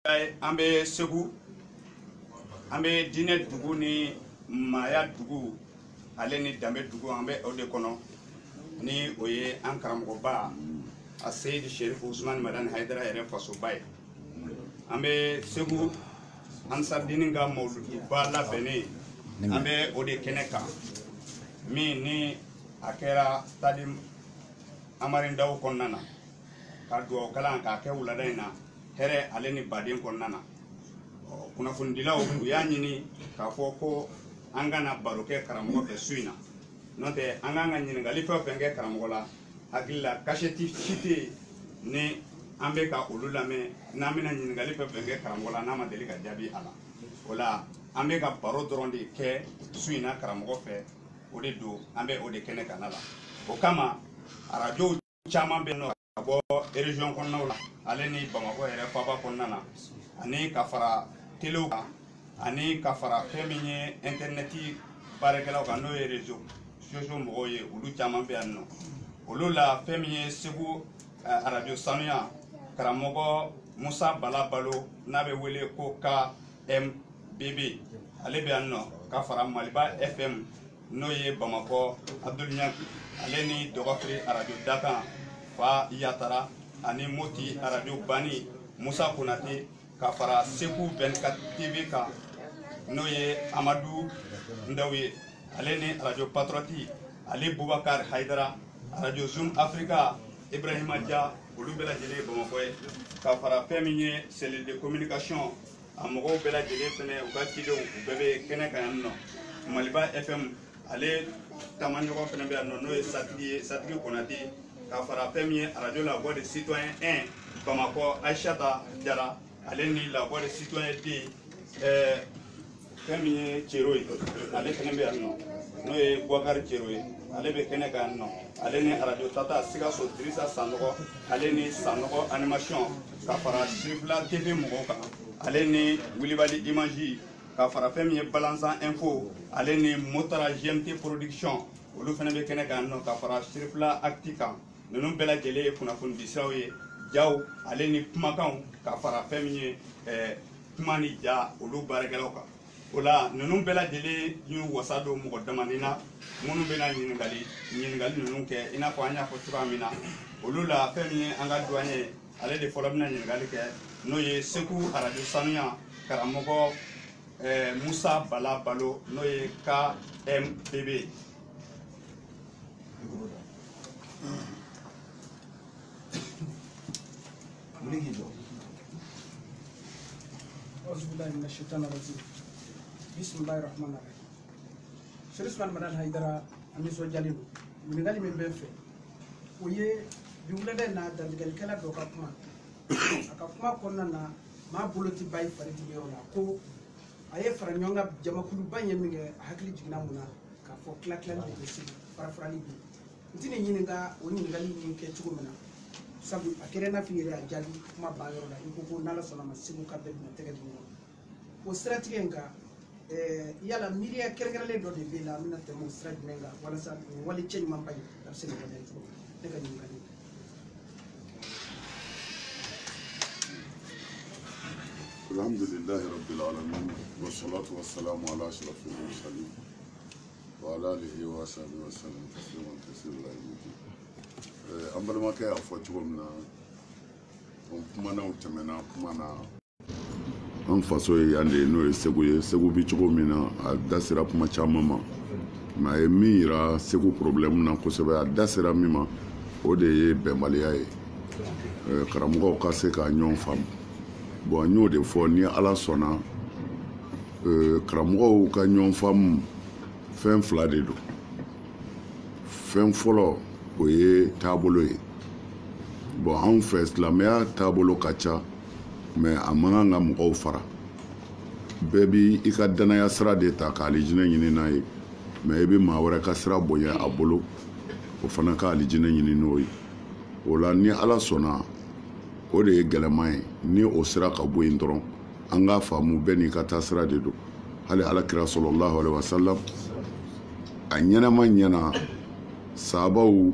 An bɛ Segu, an bɛ diinɛ dugu ni maaya dugu ale ni danbe dugu an bɛ o de kɔnɔ ni o ye an karamɔgɔba a Seyidi Sɛrifu Usumani Madani Hayidara yɛrɛ fasoba ye. An bɛ Segu Ansarudini ka mawuluduba labɛnnen an bɛ o de kɛnɛ kan min ni a kɛra stade Amari Ndaw kɔnɔna na ka dugawu kalan k'a kɛ wulada in na hɛrɛ ale ni baden kɔnɔna na. Kunnafonidilaw u y'a ɲini k'a fɔ ko an kana baro kɛ karamɔgɔ fɛ su in na n'o tɛ an kan ka ɲininkali fɛn o fɛn kɛ karamɔgɔ la hakili la kasɛti si tɛ yen ni an bɛ ka olu lamɛn n'an bɛna ɲininkali fɛn o fɛn kɛ karamɔgɔ la n'a ma deli ka jaabi a la. O la an bɛ ka baro dɔrɔn de kɛ su in na karamɔgɔ fɛ, o de don an bɛ o de kɛnɛ kan la. O kama arajow caman bɛ yen nɔ ka bɔ région kɔnɔnaw la ale ni Bamakɔ yɛrɛ faaba kɔnɔna na ani ka fara telew kan ani ka fara fɛn min ye interneti baarakɛlaw kan n'o ye réseau sociaux mɔgɔw ye olu caman bɛ yan nɔ. Olu la fɛn min ye Segu arajo sanuya karamɔgɔ Musa Bala Balo n'a bɛ wele ko KMBB ale bɛ yan nɔ ka fara Maliba FM n'o ye Bamakɔ Abdul Ɲanki ale ni Dɔgɔfiri arajo Dakan Fa Yatara ani Moti arajo Bani Musa Konate ka fara Segu 24 TV kan n'o ye Amadu Ndaw ye ale ni arajo Patriote Ali Bubakar Hayidara arajo Zoom Africa Ibrahima Dia olu bɛɛ lajɛlen Bamakɔ ye ka fara fɛn min ye cellule de communication a mɔgɔw bɛɛ lajɛlen fɛnɛ u ka cidenw u bɛɛ bɛ kɛnɛ kan yan nɔ. Maliba FM ale tamaɲɔgɔn fɛnɛ bɛ yan nɔ n'o ye Satigi Konate ka fara fɛn min ye arajo La Voix des Citoyens 1 Bamakɔ Aïssata Diarra ale ni La Voix des Citoyens 2 fɛn min ye Cero ye ale fɛnɛ bɛ yan nɔ n'o ye Bouakari Cero ye ale bɛ kɛnɛ kan yan nɔ ale ni arajo Tata Sikaso Dirisa Sanɔgɔ ale ni Sanɔgɔ animation ka fara Sirifila TV mɔgɔw kan ale ni Wilibali Image ka fara fɛn min ye Balanzan Info ale ni Motara GMT Production olu fɛnɛ bɛ kɛnɛ kan yan nɔ ka fara Sirifila Acti kan ninnu bɛɛ lajɛlen ye kunnafoni di siraw ye. Jaw ale ni kumakanw ka fara fɛn min ye kuma ni ja olu baarakɛlaw kan. O la ninnu bɛɛ lajɛlen y'u wasa don mɔgɔ damani na minnu bɛna ɲininkali ninnu kɛ i n'a fɔ an y'a fɔ cogoya min na. Olu la fɛn min ye an ka doyen ale de fɔlɔ bɛna ɲininkali kɛ n'o ye Segu arajo sanuya karamɔgɔ Musa Bala Balo n'o ye KMBB. Bismillahirrahmanirrahim. Sëriñ Usumani Madani Hayidara an nisɔndiyalen don ɲininkali min bɛ fɛ o ye bi wulada in na dantigɛlikɛla dɔ ka kuma a ka kuma kɔnɔna na maa bolo tɛ ba i fari tɛ yɔrɔ la ko a ye fara ɲɔgɔn kan jamakuluba in ye min kɛ a hakili jiginna mun na k'a fɔ tilatilali de bɛ sigi farafarali bɛ n tɛ nin ɲininka o ɲininkali in kɛ cogo min na sabu a kɛra i n'a fɔ i yɛrɛ a jaabi kuma ban yɔrɔ la i ko ko n'Ala sɔnna ma Segu ka bɛɛ bɛna tɛgɛ di ɲɔgɔn ma o siratigɛ in kan yala miiriya kɛrɛnkɛrɛnlen dɔ de bɛ la an bɛna tɛmɛ o sira jumɛn kan walasa wali cɛ ɲumanba in a bɛ se ka waleya cogo min ne ka ɲininkali. Alhamdulillahi rabbil alamin wa salatu wa salamu ala ashrafil mursalin wa ala alihi wa sahbihi wa sallam tasliman kaseeran. An balimakɛ y'a fɔ cogo min na kumanaw tɛmɛna kuma na an faso ye yan de n'o ye Segu ye. Segu bi cogo min na a da sera kuma caman ma mais a ye min yira Segu problème na kosɛbɛ a da sera min ma o de ye bɛnbaliya ye karamɔgɔw ka se ka ɲɔgɔn faamu. Bon n y'o de fɔ ni Ala sɔnna karamɔgɔw ka ɲɔgɔn faamu fɛn fila de don. Fɛn fɔlɔ o ye taabolo ye. Bon anw fɛ silamɛya taabolo ka ca mais a man kan ka mɔgɔw fara. Bɛɛ bi i ka danaya sira de ta ka alijinɛ ɲini n'a ye mais i bɛ maa wɛrɛ ka sira bonya a bolo o fana ka alijinɛ ɲini n'o ye. O la ni Ala sɔnna o de ye gɛlɛman ye ni o sira ka bɔ yen dɔrɔn an k'a faamu bɛɛ n'i ka taa sira de don. Hali Alakira sallallahu alaihi wasallam a ɲɛnama ɲɛna sahabaw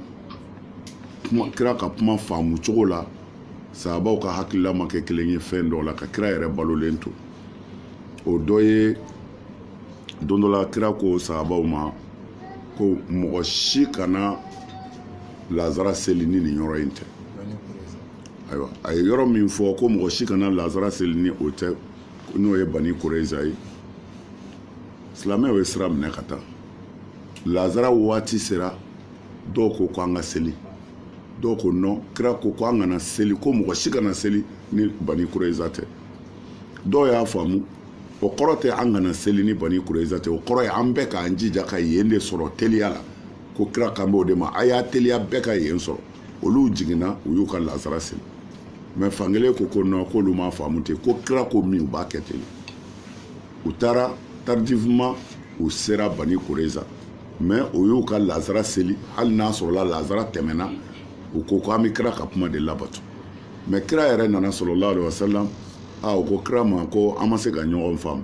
kira ka kuma faamu cogo la sahabaw ka hakilila ma kɛ kelen ye fɛn dɔ la ka kira yɛrɛ balolen to o dɔ ye don dɔ la kira ko sahabaw ma ko mɔgɔ si kana lazara seli ni nin yɔrɔ in tɛ ayiwa a ye yɔrɔ min fɔ ko mɔgɔ si kana lazara seli ni o tɛ n'o ye bani kureza ye silamɛw ye sira minɛ ka taa lazara waati sera dɔw ko ko an ka seli dɔw ko non kira ko ko an kana seli ko mɔgɔ si kana seli ni bani kureza tɛ dɔw y'a faamu o kɔrɔ tɛ an kana seli ni bani kureza tɛ o kɔrɔ ye an bɛɛ k'an jija ka yen de sɔrɔ teliya la ko kira kan b'o de ma a y'a teliya bɛɛ ka yen sɔrɔ olu jiginna u y'u ka lazara seli mɛ fankelen ko non k'olu m'a faamu ten ko kira ko min u b'a kɛ ten u taara tardivement u sera bani kureza mɛ o y'u ka lazara seli hali n'a sɔrɔla lazara tɛmɛna u ko ko an bɛ kira ka kuma de labato mɛ kira yɛrɛ nana sallallahu alaihi wasallam u ko kira ma ko an ma se ka ɲɔgɔn faamu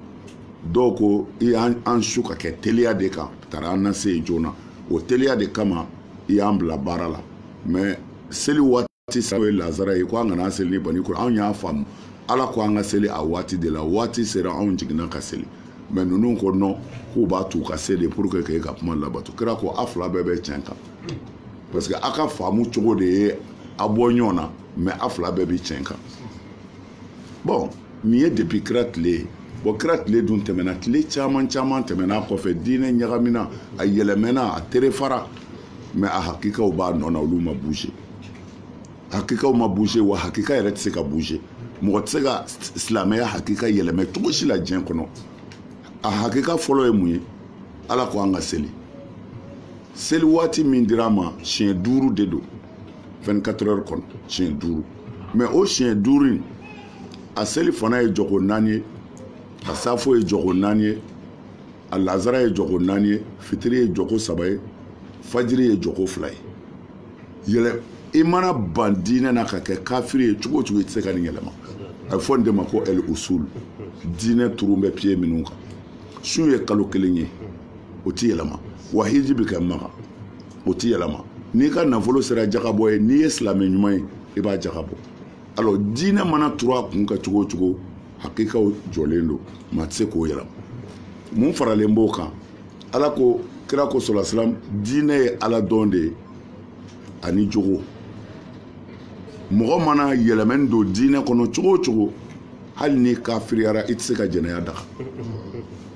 dɔw ko i y'an su ka kɛ teliya de kan taara an na se yen joona o teliya de kama i y'an bila baara la mɛ seli waati sera o ye lazara ye ko an kana seli ni bani kureza anw y'a faamu ala ko an ka seli a waati de la waati sera anw jiginna ka seli mɛ ninnu ko non k'u b'a t'u ka se de pour que k'e ka kuma labato kira ko a fila bɛɛ bɛ tiɲɛ kan parce que a ka faamu cogo de ye a bɔ ɲɔgɔn na mɛ a fila bɛɛ bɛ tiɲɛ kan bon nin ye depuis kira tile ye bon kira tile dun tɛmɛna tile caman caman tɛmɛna kɔfɛ diinɛ ɲagamina a yɛlɛmɛna a terefara mɛ a hakikaw b'a nɔ na olu ma bouger hakikaw ma bouger wa hakika yɛrɛ tɛ se ka bouger mɔgɔ tɛ se ka silamɛya hakika yɛlɛmɛ cogo si la diɲɛ kɔnɔ a hakika fɔlɔ ye mun ye ala ko an ka seli seli waati min dira ma siɲɛ 5 de don 24 heures kɔnɔ siɲɛ 5 mɛ o siɲɛ 5 in a seli fana ye jɔgo 4 ye a safo ye jɔgo 4 ye a lazara ye jɔgo 4 ye fitiri ye jɔgo 3 ye fajiri ye jɔgo 2 ye yɛlɛ i mana ban diinɛ na ka kɛ kafiri ye cogo cogo i tɛ se ka nin yɛlɛma a bɛ fɔ nin de ma ko el usul diinɛ turun bɛ pied minnu kan sun ye kalo 1 ye o tɛ yɛlɛma wa hiji bɛ kɛ maga o tɛ yɛlɛma n'i ka nafolo sera jagabɔ ye n'i ye silamɛ ɲuman ye i b'a jagabɔ alors diinɛ mana turu a kun ka cogo o cogo hakikaw jɔlen don maa tɛ se k'o yɛlɛma mun faralen b'o kan ala ko kira ko sɔlɔ silam diinɛ ye ala dɔn de ye ani jogo mɔgɔ mana yɛlɛmɛni don diinɛ kɔnɔ cogo o cogo hali ni kafiriyara i tɛ se ka jɛnɛya daga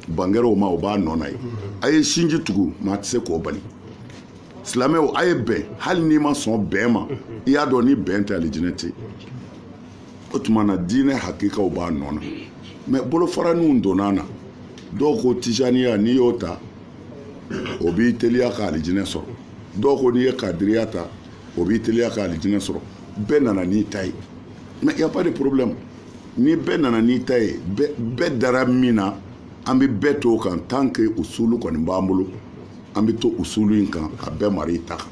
bangɛrɛw ma o b'a nɔ na ye a ye sinji tugu maa tɛ se k'o bali silamɛw a ye bɛn hali n'i ma sɔn bɛn ma i y'a dɔn ni bɛn tɛ alijinɛ tɛ o tuma na diinɛ hakikaw b'a nɔ na mɛ bolofaraninw donna na dɔw ko tijaniya n'i y'o ta o b'i teliya ka alijinɛ sɔrɔ dɔw ko n'i ye kadiriya ta o b'i teliya ka alijinɛ sɔrɔ bɛɛ nana n'i ta ye mɛ y a pas de problème ni bɛɛ nana n'i ta ye bɛɛ dara min na an bɛ bɛɛ to o kan tant que usulu kɔni b'an bolo an bɛ to usulu in kan ka bɛɛ mara i ta kan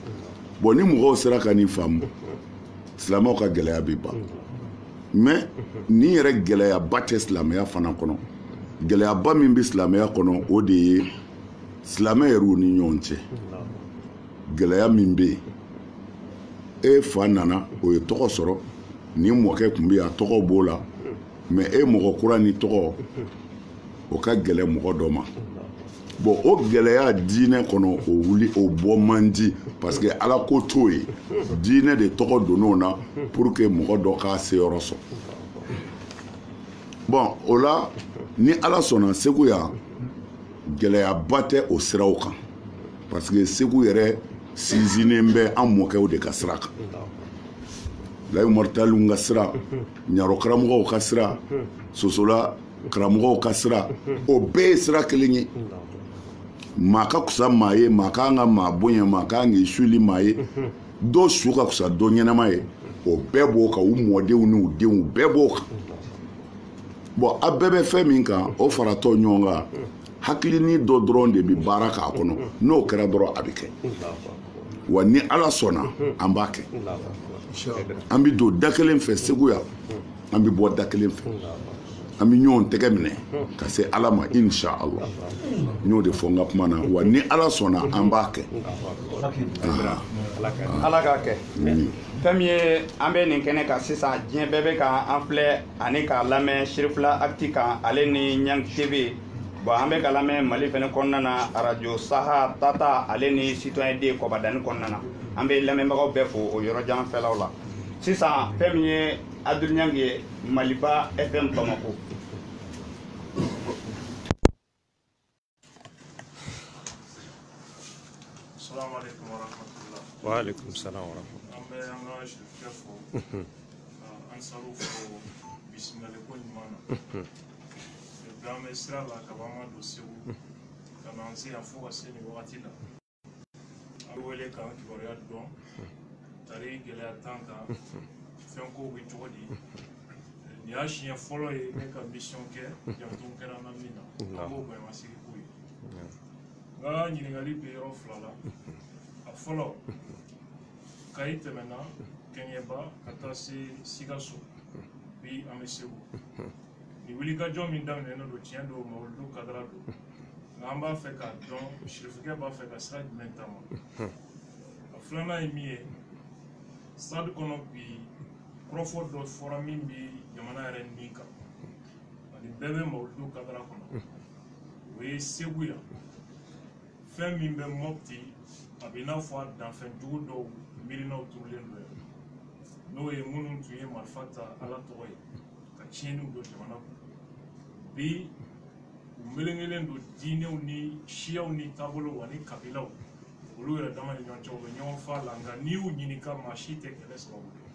bon ni mɔgɔw sera ka nin faamu silamɛw ka gɛlɛya bɛ ban mɛ nin yɛrɛ gɛlɛyaba tɛ silamɛya fana kɔnɔ gɛlɛyaba min bɛ silamɛya kɔnɔ o de ye silamɛ yɛrɛw ni ɲɔgɔn cɛ gɛlɛya min bɛ yen e fa nana o ye tɔgɔ sɔrɔ ni mɔkɛ tun bɛ yen a tɔgɔ b'o la mɛ e mɔgɔ kura ni tɔgɔ o ka gɛlɛ mɔgɔ dɔ ma bon o gɛlɛya diinɛ kɔnɔ o wuli o bɔ man di parce que ala ko t'o ye diinɛ de tɔgɔ donn'o na pour que mɔgɔ dɔ k'a seyɔrɔ sɔrɔ bon o la ni ala sɔnna segu yan gɛlɛyaba tɛ o siraw kan parce que segu yɛrɛ sinsinnen bɛ an mɔkɛw de ka sira kan layi mɔritaliw ka sira ɲarɔ karamɔgɔw ka sira sosola karamɔgɔw ka sira o bɛɛ ye sira kelen ye maa ka kusa maa ye maa ka kan ka maa bonya maa ka kan k'i suli maa ye dɔ su ka kusa dɔ ɲɛnama ye o bɛɛ b'o kan u mɔdenw n'u denw bɛɛ b'o kan bon a bɛɛ bɛ fɛn min kan o faratɔ ɲɔgɔn kan hakilini dɔ dɔrɔn de bɛ baara k'a kɔnɔ n'o kɛra dɔrɔn a bɛ kɛ wa ni ala sɔnna an b'a kɛ an bɛ don da kelen fɛ segu yan an bɛ bɔ da kelen fɛ an bɛ ɲɔgɔn tɛgɛ minɛ ka se ala ma inshallah n y'o de fɔ n ka kuma na wa ni ala sɔnna an b'a kɛ ala k'a kɛ fɛn min ye an bɛ nin kɛnɛ kan sisan diɲɛ bɛɛ bɛ ka an filɛ ani k'a lamɛn Sirifila Actu kan ale ni Ɲangi TV bon an bɛ ka lamɛn Mali fɛnɛ kɔnɔna na Radio Saha Tata ale ni Citoyen D Kɔbadani kɔnɔna na an bɛ lamɛnbagaw bɛɛ fo o yɔrɔ jan fɛlaw la sisan fɛn min ye Abdul Ɲangi ye Maliba FM Bamako. Assalamu alaikum wa rahmatullah. Wa alaikum salam wa rahmatullah. Ambe anga shirika fo. Ansaru fo bismillah ko nyumana. Game sira la kabama do sewu. Kana ansi afo aseni wakati la. Awele kan kiboria don. Tari gele atanga. Fenko bi todi. Ni ashia follow e meka mission ke ya tunkera na mina. Ko ba masiki kuyi. Nga ɲininkali bɛ yɔrɔ fila la a fɔlɔ Kayi tɛmɛna Kɛɲɛba ka taa se Sikaso bi an bɛ Segu ni wulikajɔ min daminɛnen don tiɲɛ don Mawuludu kadara don nka an b'a fɛ k'a dɔn Sirifikɛ b'a fɛ ka sira jumɛn ta ma a filanan ye min ye stade kɔnɔ bi kɔrɔfɔ dɔ fɔra min bɛ jamana yɛrɛ nin kan ani bɛɛ bɛ Mawuludu kadara kɔnɔ o ye Segu yan. Fɛn min bɛ Mopti a bɛ n'a fɔ a danfɛnjugu dɔw miirinaw turulen don yan n'o ye minnu tun ye marifa ta Ala tɔgɔ ye ka tiɲɛniw don jamana kɔnɔ bi u melekelen don diinɛw ni siyaw ni taabolow ani kabilaw olu yɛrɛ dama ni ɲɔgɔn cɛ u bɛ ɲɔgɔn fa la nka n'i y'u ɲininka maa si tɛ kɛlɛ sababu dɔn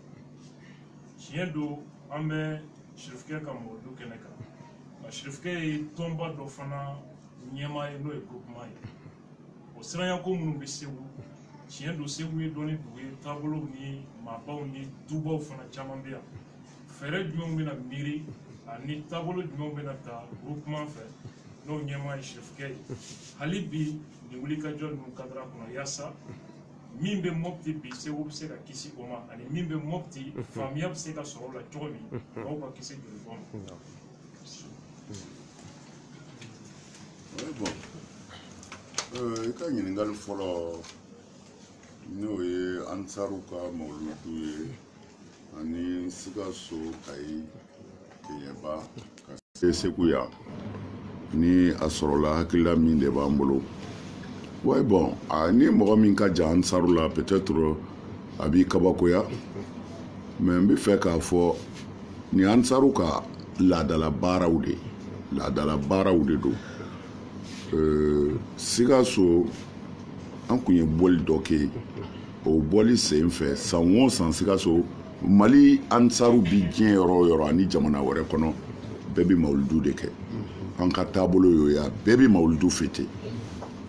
tiɲɛ don an bɛ Sirifikɛ ka Mawuludu kɛnɛ kan nka Sirifikɛ ye tɔnba dɔ fana ɲɛmaa ye n'o ye groupement ye. Siranya ko minnu bɛ Segu tiɲɛ don Segu ye dɔnni dugu ye taabolow ni maabaw ni dubaw fana caman bɛ yan fɛɛrɛ jumɛnw bɛna miiri ani taabolo jumɛnw bɛna ta groupement fɛ n'o ɲɛmaa ye Sirifikɛ ye hali bi nin wulikajɔ ninnu kadara kɔnɔ yaasa min bɛ Mopti bi Segu bɛ se ka kisi o ma ani min bɛ Mopti faamuya bɛ se ka sɔrɔ o la cogo min mɔgɔw ka kisi jolibɔn ma. I ka ɲininkali fɔlɔ n'o ye Ansaru ka Mawuludu ye ani Sikaso Kayi Kɛɲɛba ka se Segu yan ni a sɔrɔla hakilila min de b'an bolo ouais bon ni mɔgɔ min ka jan Ansaru la peut-être a b'i kabakoya mais n bɛ fɛ k'a fɔ ni Ansaru ka laadala baaraw de don. Sikaso an kun ye bɔli dɔ kɛ o bɔli sen fɛ san o san Sikaso Mali Ansaru bi diɲɛ yɔrɔ o yɔrɔ ani jamana wɛrɛ kɔnɔ bɛɛ bɛ Mawuludu de kɛ an ka taabolo y'o ye bɛɛ bɛ Mawuludu fêter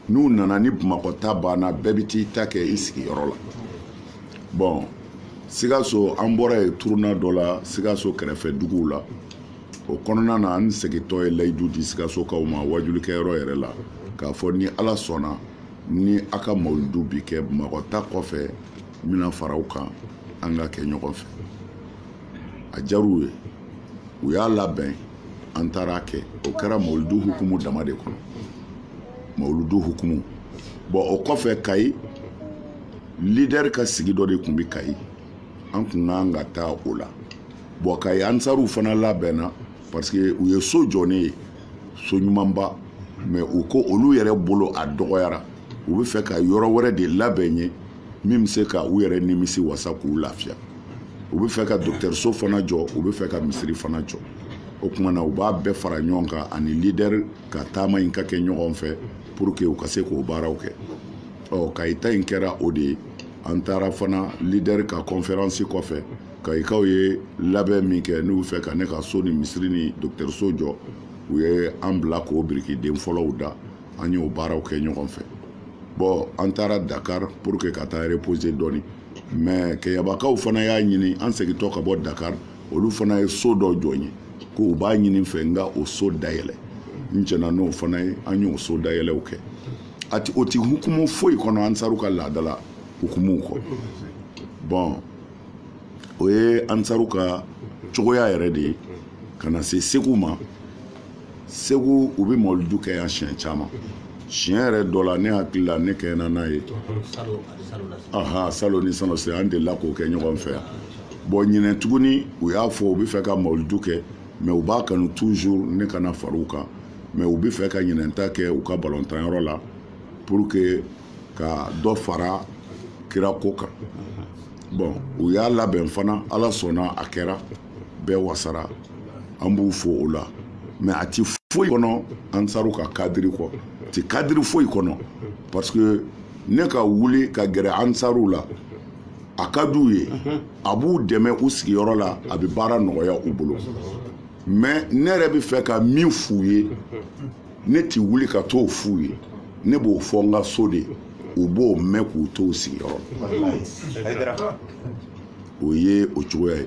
n'u nana ni Bamakɔ ta banna bɛɛ bɛ t'i ta kɛ i sigiyɔrɔ la bon Sikaso an bɔra yen tournant dɔ la Sikaso kɛrɛfɛ duguw la o kɔnɔna na an segintɔ ye layidu di Sikasokaw ma wajulikɛyɔrɔ yɛrɛ la k'a fɔ ni Ala sɔnna ni a ka Mawuludu bi kɛ Bamakɔ ta kɔfɛ n bɛna fara u kan an ka kɛ ɲɔgɔn fɛ a diyar'u ye u y'a labɛn an taara kɛ o kɛra Mawuludu hukumu dama de kɔnɔ Mawuludu hukumu bon o kɔfɛ Kayi leader ka sigi dɔ de tun bɛ Kayi an kun kan ka taa o la bon Kayi Ansaru fana labɛnna parce que u ye so jɔnen ye so ɲumanba mais u ko olu yɛrɛ bolo a dɔgɔyara u bɛ fɛ ka yɔrɔ wɛrɛ de labɛn ye min bɛ se ka u yɛrɛ nimisi wasa k'u lafiya u bɛ fɛ ka dɔgɔtɔrɔso fana jɔ u bɛ fɛ ka misiri fana jɔ o tuma na u b'a bɛɛ fara ɲɔgɔn kan ani leader ka taama in ka kɛ ɲɔgɔn fɛ pour que u ka se k'o baaraw kɛ Kayi ta in kɛra o de ye an taara fana leader ka conférence kɔfɛ Kayikaw ye labɛn min kɛ n'u fɛ ka ne ka so ni misiri ni dɔgɔtɔrɔso jɔ u ye an bila k'o birikiden fɔlɔw da an y'o baaraw kɛ ɲɔgɔn fɛ bon an taara Dakar pour que ka taa reposer dɔɔni mais Kɛɲɛbakaw fana y'a ɲini an segintɔ ka bɔ Dakar olu fana ye so dɔ jɔ n ye ko u b'a ɲini n fɛ n ka o so dayɛlɛ n jɛna n'o fana ye an y'o so dayɛlɛw kɛ o ti hukumu foyi kɔnɔ Ansaru ka laadala hukumu kɔ bon o ye Ansaru ka cogoya yɛrɛ de ye ka na se Segu ma Segu u bɛ Mawuludu kɛ yan siɲɛ caman Chien dola ne hakili la ne kɛɲɛna n'a ye aha salo ni sano se an delila k'o kɛ ɲɔgɔn fɛ bon ɲinɛ tuguni u y'a fɔ u bɛ fɛ ka mawulidu kɛ mais u b'a kanu toujours ne kana far'u kan mais u bɛ fɛ ka ɲinɛnta kɛ u ka balɔntanyɔrɔ la pour que ka dɔ fara kira ko kan bon u y'a labɛn fana ala sɔnna a kɛra bɛɛ wasara an b'u fo o la mais a ti foyi kɔnɔ ansaru ka kadiri kɔ ti kadiri foyi kɔnɔ parce que ne ka wuli ka gɛrɛ ansaru la a ka d'u ye a b'u dɛmɛ u sigiyɔrɔ la a bɛ baara nɔgɔya u bolo mais ne yɛrɛ bɛ fɛ ka min f'u ye ne ti wuli ka t'o f'u ye ne b'o fɔ n ka so de u b'o mɛn k'u t'o sigiyɔrɔ o ye o cogoya ye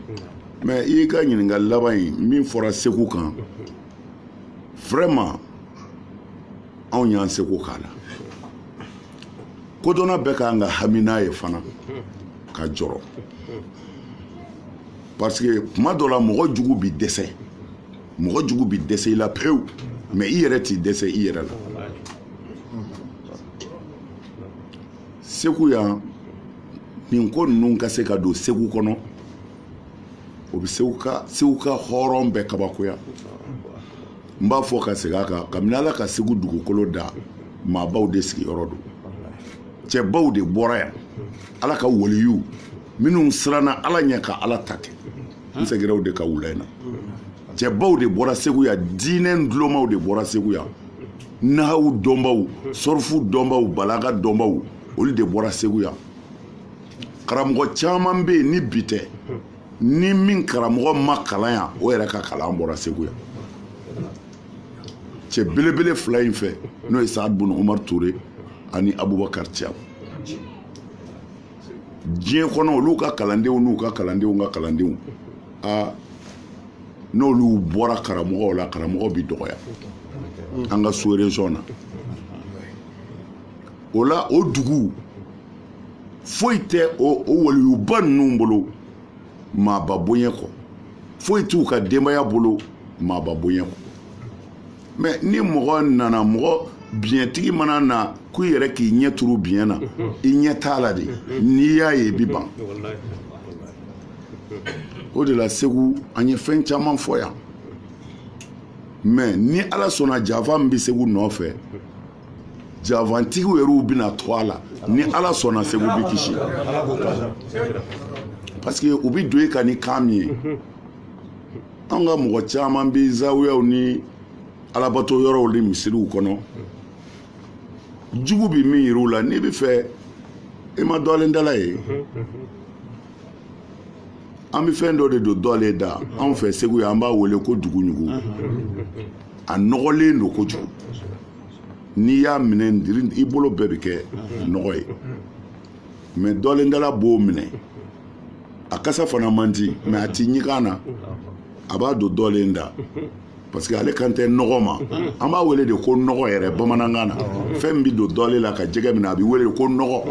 mais i ka ɲininkali laban in min fɔra segu kan vraiment anw y'an seko k'a la kodɔnna bɛɛ k'an ka hamina ye fana ka jɔrɔ parce que kuma dɔ la mɔgɔ jugu bi dɛsɛ i la pewu mais i yɛrɛ t'i dɛsɛ i yɛrɛ la segu yan nin ko ninnu ka se ka don segu kɔnɔ o bɛ segu ka hɔrɔn bɛɛ kabakoya n b'a fɔ ka segin a kan kabini ala ka segu dugukolo da maabaw de sigiyɔrɔ don cɛbaw de bɔra yan ala ka waliyu minnu siranna ala ɲɛ ka ala ta kɛ n seginna de ka wula in na cɛbaw de bɔra segu yan diinɛ dulɔmaw de bɔra segu yan nahaw dɔnbaw sɔrifu dɔnbaw balaga dɔnbaw olu de bɔra segu yan karamɔgɔ caman bɛ yen ni bi tɛ ni min karamɔgɔ ma kalan yan o yɛrɛ ka kalan bɔra segu yan cɛ belebele fila in fɛ n'o ye Saad Bun Umar Ture ani Abubakar Thiam diɲɛ kɔnɔ olu ka kalandenw n'u ka kalandenw n'olu bɔra karamɔgɔw la karamɔgɔ bi dɔgɔya an ka so région na o la o dugu foyi tɛ o waliyuba ninnu bolo maaba bonya kɔ foyi t'u ka denbaya bolo maaba bonya kɔ mais ni mɔgɔ nana mɔgɔ biɲɛtigi mana na k'u yɛrɛ k'i ɲɛ turu biɲɛ na i ɲɛ t'a la de n'i y'a ye i bi ban o de la segu an ye fɛn caman fɔ yan mais ni ala sɔnna janfa min bɛ segu nɔfɛ janfantigiw yɛrɛw bɛna to a la ni ala sɔnna segu bi kisi parce que u bɛ don e kan ni kan min ye an ka mɔgɔ caman bɛ zawiyaw ni alabato yɔrɔw ni misiriw kɔnɔ jugu bɛ min yir'u la n'i bɛ fɛ i ma dɔlen dala ye an bɛ fɛn dɔ de don dɔlen da anw fɛ segu yan an b'a wele ko duguɲugu a nɔgɔlen don kojugu n'i y'a minɛ i bolo bɛɛ bɛ kɛ nɔgɔ ye mais dɔlen dala b'o minɛ a kasa fana man di mais a ti ɲigan na a b'a don dɔlen da parce que ale kan tɛ nɔgɔ ma an b'a wele de ko nɔgɔ yɛrɛ bamanankan na fɛn min bɛ don dɔlen la ka jɛgɛ minɛ a bɛ wele ko nɔgɔ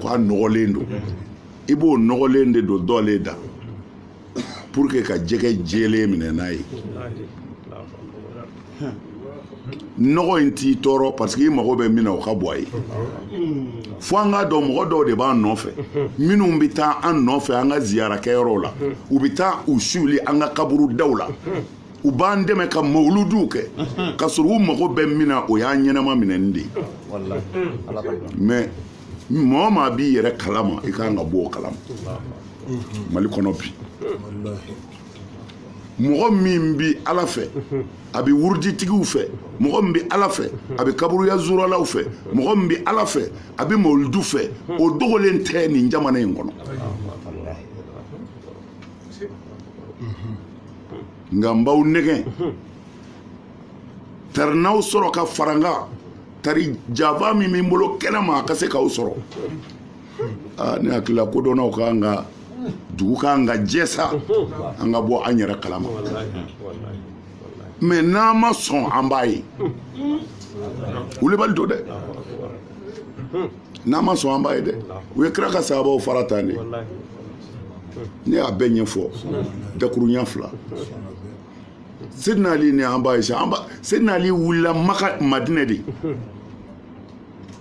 ko a nɔgɔlen don i b'o nɔgɔlen de don dɔlen da pour que ka jɛgɛ jɛlen minɛ n'a ye nɔgɔ in t'i tɔɔrɔ parce que i mago bɛ min na o ka bɔ a ye fo an k'a dɔn mɔgɔ dɔw de b'an nɔfɛ minnu bɛ taa an nɔfɛ an ka ziyarakɛyɔrɔw la u bɛ taa u suli an ka kaburudaw la u b'an dɛmɛ ka mawuludiw kɛ ka sɔrɔ u mago bɛ min na o y'an ɲɛnama minɛni de ye mais mɔgɔ maa b'i yɛrɛ kalama i kan ka bɔ o kalama mali kɔnɔ bi mɔgɔ min bi ala fɛ a bɛ wuruditigiw fɛ mɔgɔ min bɛ ala fɛ a bɛ kaburuya zuralaw fɛ mɔgɔ min bɛ ala fɛ a bɛ mawulidu fɛ o dogolen tɛ nin jamana in kɔnɔ nka n b'aw nɛgɛn tarinaw sɔrɔ ka fara n kan tari janfa min bɛ n bolo kɛnɛma a ka se k'aw sɔrɔ ne hakili la kodɔnnaw kan ka dugu kan ka jɛ sa an ka bɔ an yɛrɛ kalama mais n'an ma sɔn an b'a ye wulibali don dɛ n'an ma sɔn an b'a ye dɛ u ye kira ka sahabaw fara tan de ne y'a bɛɛ ɲɛfɔ dakuruɲa 2 Sidna Ali ni an ba Aisha Sidna Ali wula Maka Madina de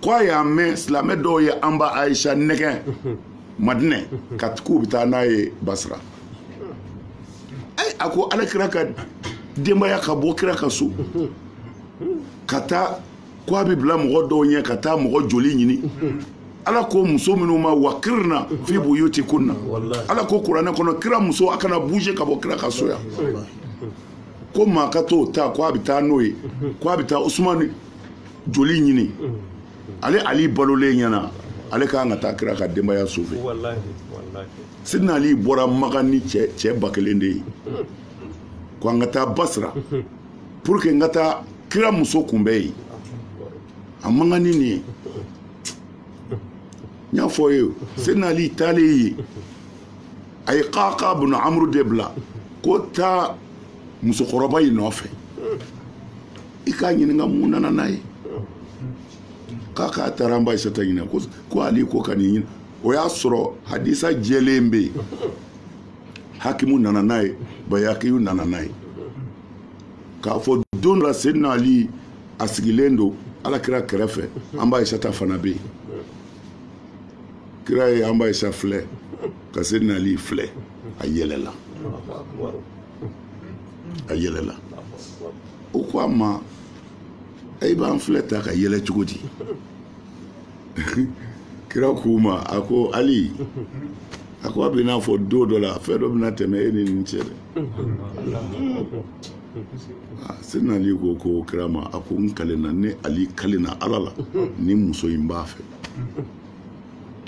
kwa ya mɛ silamɛ dɔw ye an ba Aisha nɛgɛ Madina ka k'u bɛ taa n'a ye Basra a ko Alakira ka denbaya ka bɔ kira ka so ka taa ko a bɛ bila mɔgɔ dɔw ɲɛ ka taa mɔgɔ joli ɲini Ala ko muso minnu ma wakirna fi buyutikunna Ala ko Kuranɛ kɔnɔ kira muso a kana bouger ka bɔ kira ka so ya ko maa ka t'o ta ko a bɛ taa n'o ye ko a bɛ taa Usmani joli ɲini ale Ali balolen ɲɛna ale kan ka taa kira ka denbaya so fɛ Sidna Ali bɔra Maka ni cɛ ba kelen de ye ko an ka taa Basra pour que n ka taa kira muso kunbɛn yen a man kan ni nin ye n y'a fɔ ye Sidna Ali taalen ye a ye Kaka bin Amru de bila ko taa musokɔrɔba in nɔfɛ i k'a ɲininka mun nana n'a ye Kaka taara an ba Aisha ɲininka ko Ali ko ka nin ɲini o y'a sɔrɔ hadisa jɛlen bɛ yen Hakimu nana n'a ye Bayakiyu nana n'a ye k'a fɔ don dɔ la Sidna Ali a sigilen don Alakira kɛrɛfɛ an ba Aisha fana bɛ yen kira ye an ba Aisha filɛ ka Sidna Ali filɛ a yɛlɛla o ko a ma e b'an filɛ ta ka yɛlɛ cogo di kira k'u ma a ko Ali a ko a bɛ n'a fɔ don dɔ la fɛn dɔ bɛna tɛmɛ e ni nin cɛ dɛ Sidna Ali ko kira ma a ko n kalenna ne Ali kalenna Ala la ni muso in b'a fɛ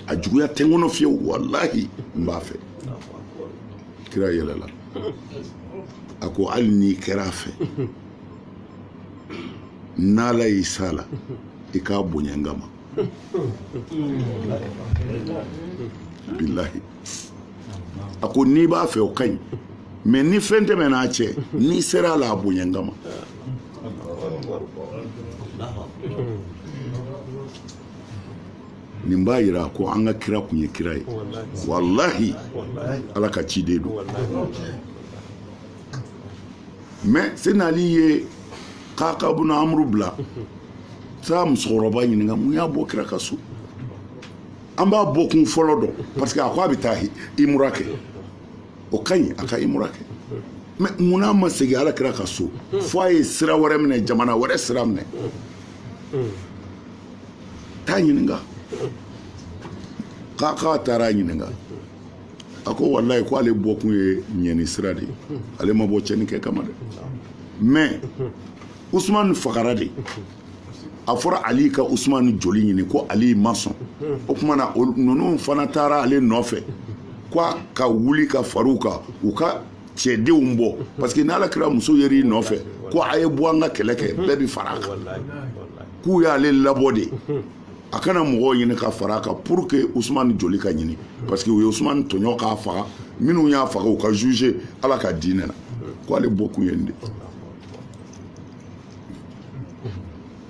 a juguya tɛ n kɔnɔ fiyewu walahi n b'a fɛ kira yɛlɛla a ko hali n'i kɛra a fɛ n'Ala y'i s'a la i k'a bonya n kama bilahi a ko n'i b'a fɛ o ka ɲi mais ni fɛn tɛmɛna a cɛ n'i sera a la a bonya n kama nin b'a yira ko an ka kira kun ye kira ye wallahi Ala ka ciden don mais Sidna Ali ye Kaka bin Amru bila taa musokɔrɔba ɲininka mun y'a bɔ kira ka so an b'a bɔ kun fɔlɔ dɔn parce que a ko a bɛ taa imura kɛ o ka ɲi a ka imura kɛ mais mun n'a ma segin Alakira ka so fo a ye sira wɛrɛ minɛ jamana wɛrɛ sira minɛ taa ɲininka Kaka taara ɲininka a ko wallahi ko ale bɔ kun ye ɲɛni sira de ale ma bɔ cɛni kɛ kama dɛ mais Usman fagara de a fɔra Ali ka Usman joli ɲini ko Ali ma sɔn o kuma na ninnu fana taara ale nɔfɛ ko a ka wuli ka far'u kan u ka cɛdenw bɔ parce que n'Alakira muso yer'i nɔfɛ ko a ye bɔ an ka kɛlɛ kɛ bɛɛ bi fara a kan k'u y'ale labɔ de a kana mɔgɔw ɲini ka fara a kan pour que Usman joli ka ɲini parce que u ye Usman tɔɲɔ k'a faga minnu y'a faga u ka juger Ala ka diinɛ na ko ale bɔ kun ye nin de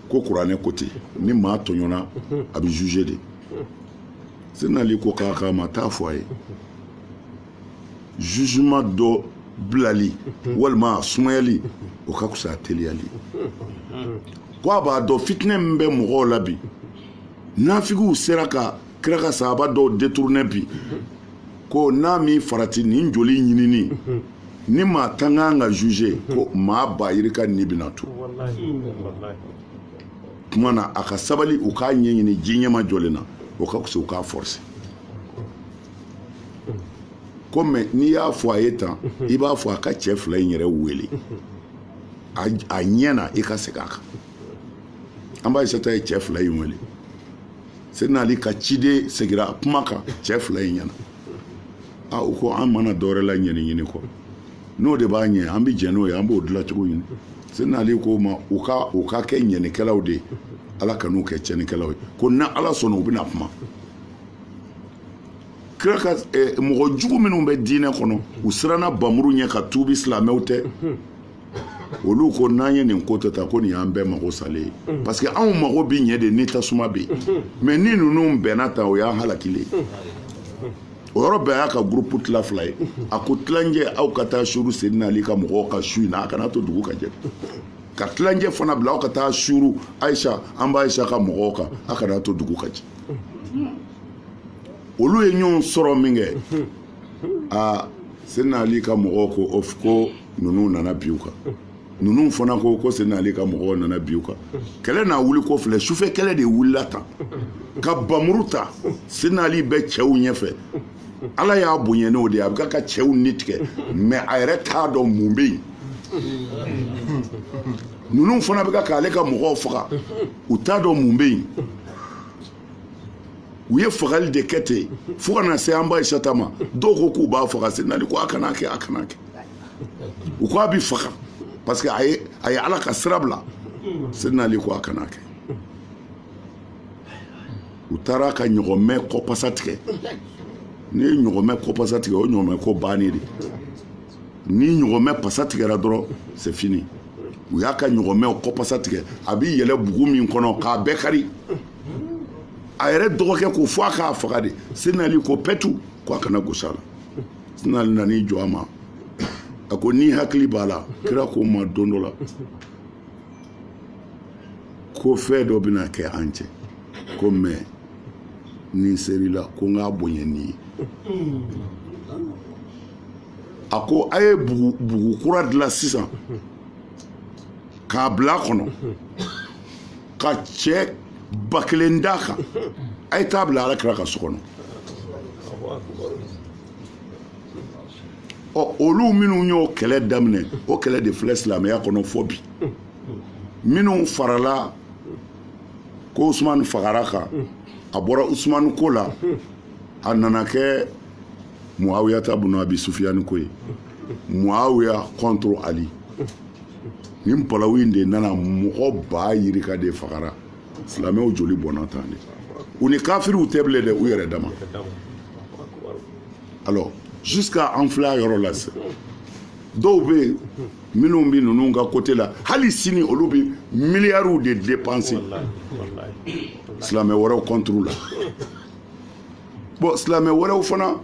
ko Kuranɛ ko ten ni maa tɔɲɔna a bɛ juger de Sidna Ali ko Kaka ma taa fɔ a ye jugement dɔ bilali walima sumayali o ka fisa a teliyali ko a b'a dɔn fitinɛ min bɛ mɔgɔw la bi nafigiw sera ka kira ka sahaba dɔw détourner bi ko n'a min farati nin joli ɲinini ni maa tan kan ka juger ko maa ba yirika ni bɛna to tuma na a ka sabali u k'a ɲɛɲini ji ɲɛma jɔlen na o ka fisa u k'a forcer ko mais n'i y'a fɔ a ye tan i b'a fɔ a ka cɛ fila in yɛrɛ wele a ɲɛ na i ka segin a kan an b'a Aisata ye cɛ fila in wele Sidna Ali ka ciden segira kuma kan cɛ fila in ɲɛna u ko an mana dɔwɛrɛ la ɲɛni kɔ n'o de b'a ɲɛ an bɛ jɛn n'o ye an b'o dilancogo ɲini Sidna Ali ko ma u ka kɛ ɲɛnikɛlaw de ye Ala ka n'u kɛ cɛnikɛlaw ye ko na Ala sɔnna u bɛna kuma kira ka mɔgɔ jugu minnu bɛ diinɛ kɔnɔ u siranna bamuru ɲɛ ka tuubi silamɛw tɛ olu ko n'an ye nin ko ta ko nin y'an bɛɛ mago salen ye parce que anw mago bi ɲɛ de ni tasuma bɛ yen mais ni ninnu bɛnna ta o y'an halakile o yɔrɔ bɛɛ y'a ka groupe tila fila ye a ko tilancɛ aw ka taa suru Seydina Ali ka mɔgɔw ka su in na a kana to dugu ka jɛ ka tilancɛ fana bila aw ka taa suru Ayisa an b'a Ayisa ka mɔgɔw kan a kana to dugu ka jɛ olu ye ɲɔgɔn sɔrɔ min kɛ Seydina Ali ka mɔgɔw ko ninnu nana bi u kan ninnu fana ko Seydina Ali ka mɔgɔw nana bi u kan kɛlɛ n'a wuli ko filɛ sufɛ kɛlɛ de wulila tan ka bamuru ta Seydina Ali bɛ cɛw ɲɛfɛ Ala y'a bonya n'o de ye a bɛ ka cɛw ni tigɛ mais a yɛrɛ t'a dɔn mun bɛ yen ninnu fana bɛ k'ale ka mɔgɔw faga u t'a dɔn mun bɛ yen u ye fagali de kɛ ten fo ka na se an ba Ayisata ma dɔw ko k'u b'a faga Seydina Ali ko a kana kɛ a kana kɛ u ko a bɛ faga parce que a ye Ala ka sira bila Seydina Ali ko a kana kɛ u taara ka ɲɔgɔnmɛ kɔpasa tigɛ ni ye ɲɔgɔnmɛ kɔpasa tigɛ o ɲɔgɔnmɛ ko bannen de ni ɲɔgɔnmɛ pasa tigɛra dɔrɔn c'est fini u y'a ka ɲɔgɔnmɛ kɔpasa tigɛ a bɛ yɛlɛ bugu min kɔnɔ k'a bɛɛ kari a yɛrɛ dɔgɔkɛ ko fo a k'a faga de Seydina Ali ko pɛtu ko a kana gosi a la Seydina Ali nan'i jɔ a ma a ko ni hakili b'a la kira ko ma don dɔ la ko fɛn dɔ bɛna kɛ an cɛ ko mais ni serila ko n k'a bonya ni ye a ko a ye bugu kura dilan sisan k'a bila a kɔnɔ ka cɛ 1000 d'a kan a ye taa bila Alakira ka so kɔnɔ olu minnu y'o kɛlɛ daminɛ o kɛlɛ de filɛ silamɛya kɔnɔ fɔ bi minnu farala ko Usmani fagara kan a bɔra Usmani ko la a nana kɛ Muawiyata bun Abi Sufiyani ko ye Muawiya contre Ali nin balawu in de nana mɔgɔ ba yirika de fagara silamɛw joli bɔnna tan de u ni kafiriw tɛ bilen dɛ u yɛrɛ dama alors jusqu'à an filɛ yɔrɔ la sisan dɔw bɛ yen minnu bɛ ninnu ka côté la hali sini olu bɛ miliyariw de dépenser silamɛ wɛrɛw contre la bon silamɛ wɛrɛw fana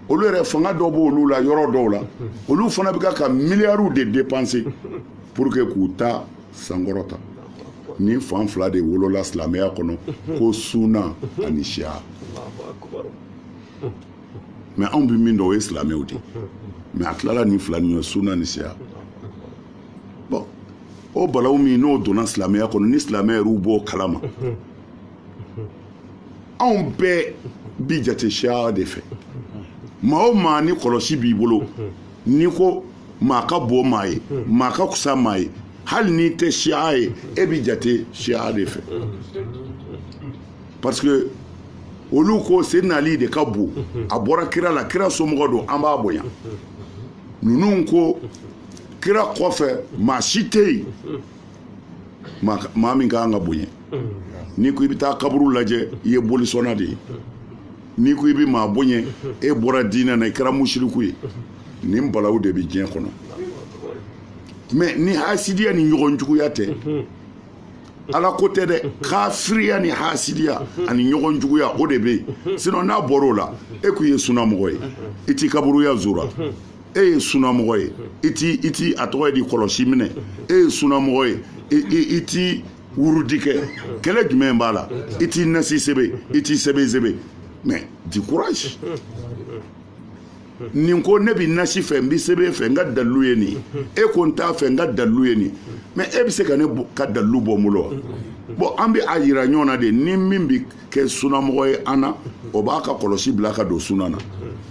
olu yɛrɛ fanga dɔ b'olu la yɔrɔ dɔw la olu fana bɛ ka miliyariw de dépenser pour que k'u ta sankɔrɔta ni fan fila de wolola silamɛya kɔnɔ ko sunna ani siya mais anw bɛ min dɔn o ye silamɛw de mais a tilala ni fila ni sunna ni siya bon o balawu min n'o donna silamɛya kɔnɔ ni silamɛ yɛrɛw b'o kalama anw bɛɛ bi jate siya de fɛ maa o maa ni kɔlɔsi b'i bolo n'i ko maa ka bon maa ye maa ka kusa maa ye hali n'i tɛ siya ye e bi jate siya de fɛ parce que olu ko Seydina Ali de ka bon a bɔra kira la kira somɔgɔ don an b'a bonya ninnu ko kira kɔfɛ maa si tɛ yen maa min ka kan ka bonya n'i ko i bɛ taa kaburu lajɛ i ye bolisɔnna de ye n'i ko i bɛ maa bonya e bɔra diinɛ na i kɛra musiriku ye nin balawu de bɛ diɲɛ kɔnɔ mais ni hasidiya ni ɲɔgɔn juguya tɛ ala ko tɛ dɛ kafiriya ni hasidiya ani ɲɔgɔn juguya o de bɛ yen sinon n'a bɔra o la e ko i ye sunnamɔgɔ ye i t'i kaburuya zora e ye sunnamɔgɔ ye i ti a tɔgɔ ye di kɔlɔsi minɛ e ye sunnamɔgɔ ye i ti wurudi kɛ kɛlɛ jumɛn b'a la i t'i nasi sɛbɛ i t'i sɛbɛ sɛbɛ mais du courage nin ko ne bɛ nasi fɛ n bɛ sɛbɛn fɛ n ka dalilu ye nin ye e ko n t'a fɛ n ka dalilu ye nin ye mais e bɛ se ka ne ka dalilu bɔ n bolo wa bon an bɛ a yira ɲɔgɔn na de ni min bɛ kɛ sunnamɔgɔ ye an na o b'a ka kɔlɔsi bila ka don sunna na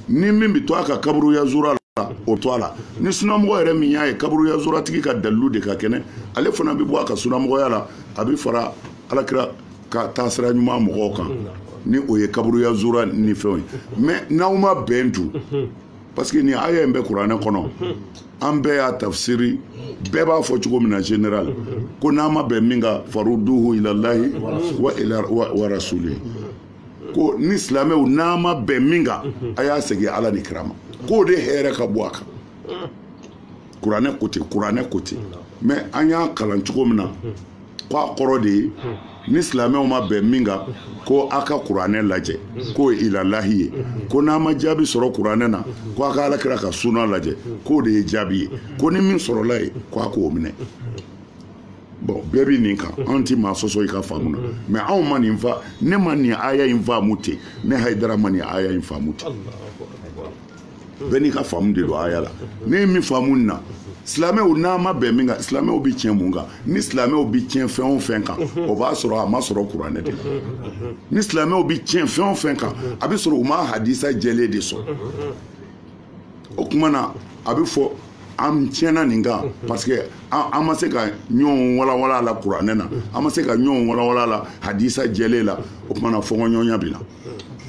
ni min bɛ to a ka kaburuya zura la o to a la ni sunnamɔgɔ yɛrɛ min y'a ye kaburuya zuratigi ka dalilu de ka kɛnɛ ale fana bɛ bɔ a ka sunnamɔgɔya la a bɛ fara Alakira ka taasira ɲuman mɔgɔw kan ni o ye kaburuya zura ni fɛnw ye mais n'aw ma bɛn dun parce que ni aya in bɛ kuranɛ kɔnɔ an bɛɛ y'a tafsiri bɛɛ b'a fɔ cogo min na général ko n'a ma bɛn min ka faruduhu ilalahi wa rasuli ko ni silamɛw n'a ma bɛn min kan a y'a segin Ala ni kira ma k'o de hɛrɛ ka bɔ a kan kuranɛ ko ten mais an y'a kalan cogo min na k'a kɔrɔ de ye ni silamɛw ma bɛn min kan ko a ka kuranɛ lajɛ k'o ye ilalahi ye ko n'a ma jaabi sɔrɔ kuranɛ na ko a ka alakira ka suna lajɛ k'o de ye jaabi ye ko ni min sɔrɔla ye ko a k'o minɛ bon bɛɛ bɛ nin kan an ti maa sɔsɔ i ka faamu na mais anw ma nin fa ne ma nin aya in faamu ten ne Hayidara ma nin aya in faamu ten bɛɛ n'i ka faamu de don aya la ne ye min faamu nin na silamɛw n'a ma bɛn min kan silamɛw bɛ tiɲɛ mun kan ni silamɛw bɛ tiɲɛ fɛn o fɛn kan o b'a sɔrɔ a ma sɔrɔ kuranɛ de la ni silamɛw bɛ tiɲɛ fɛn o fɛn kan a bɛ sɔrɔ u ma hadisa jɛlen de sɔrɔ o kuma na a bɛ fɔ an tiɲɛna nin kan parce que an ma se ka ɲɔgɔn walawala la kuranɛ na an ma se ka ɲɔgɔn walawala la hadisa jɛlen la o kuma na fɔɲɔgɔnya bɛ na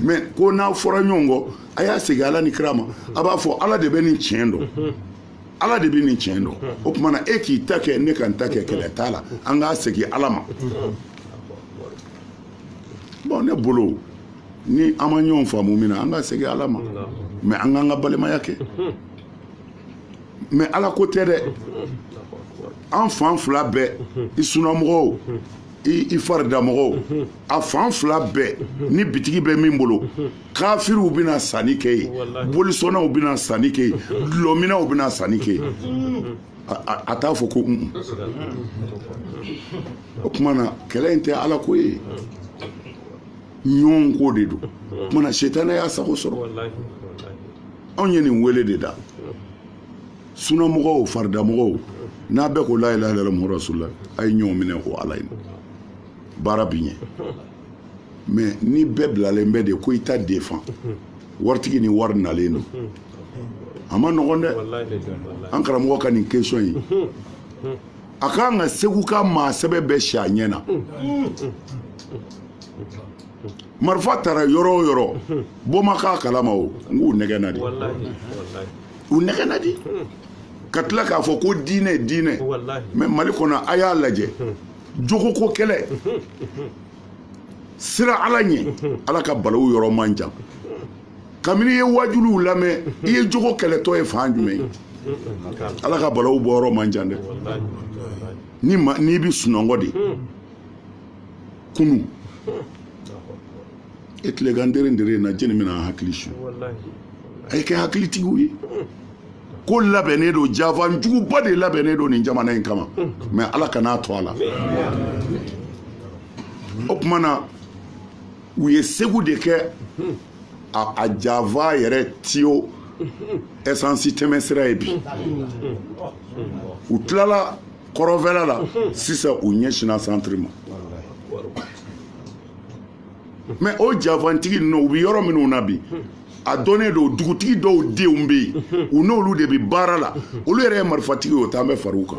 mais ko n'a fɔra ɲɔgɔn kɔ a y'a segin Ala ni kira ma a b'a fɔ Ala de bɛ nin tiɲɛ dɔn Ala de bɛ nin tiɲɛ dɔn o tuma na e k'i ta kɛ ne ka n ta kɛ kɛlɛ t'a la an k'a segin Ala ma bon ne bolo ni an ma ɲɔgɔn faamu min na an k'a segin Ala ma mais an k'an ka balimaya kɛ mais Ala ko tɛ dɛ an fan fila bɛɛ i sunamɔgɔw i faridamɔgɔw a fan fila bɛɛ ni bitigi bɛ min bolo kafiriw bɛna sanni kɛ yen bolisɔnnaw bɛna sanni kɛ yen dulɔminɛw bɛna sanni kɛ yen a t'a fɔ ko o tuma na kɛlɛ in tɛ Ala ko ye ɲɔgɔn ko de don o tuma na setanɛ y'a sago sɔrɔ anw ye nin wele de da sunamɔgɔw faridamɔgɔw n'a bɛɛ ko la ilaha illallah muhamadu rasulullah a ye ɲɔgɔn minɛ o Ala ye baara bi ɲɛ mais ni bɛɛ bilalen bɛ de ko i ta defan waritigi ni wari nalen don a ma nɔgɔn dɛ an karamɔgɔ ka nin question yi a kan ka Segu ka maa sɛbɛ bɛɛ si a ɲɛ na marifa taara yɔrɔ o yɔrɔ bɔ ma k'a kalama o n k'u nɛgɛnna de u nɛgɛnna di ka tila k'a fɔ ko diinɛ diinɛ mais Mali kɔnɔ a y'a lajɛ jogo ko kɛlɛ sira Ala ɲɛ Ala ka balawu yɔrɔ man jan kabini ye wajuliw lamɛn i ye jogo kɛlɛtɔ ye fan jumɛn ye Ala ka balawu bɔ yɔrɔ man jan dɛ n'i bi sunɔgɔ de kunu e tilegan dere na jeni mina hakili su a ye kɛ hakilitigiw ye ko labɛnnen don jafanjuguba de labɛnnen don nin jamana in kama mais Ala kan'a to a la o tuma na u ye Segu de kɛ a jafa yɛrɛ tiyo essence tɛmɛsira ye bi u tilala kɔrɔfɛla la sisan u ɲɛsina centre ma mais o jafantigi ninnu u bɛ yɔrɔ minnu na bi a dɔnnen don dugutigi dɔw denw bɛ yen u n'olu de bɛ baara la olu yɛrɛ ye marifatigi ye o t'an bɛ fara u kan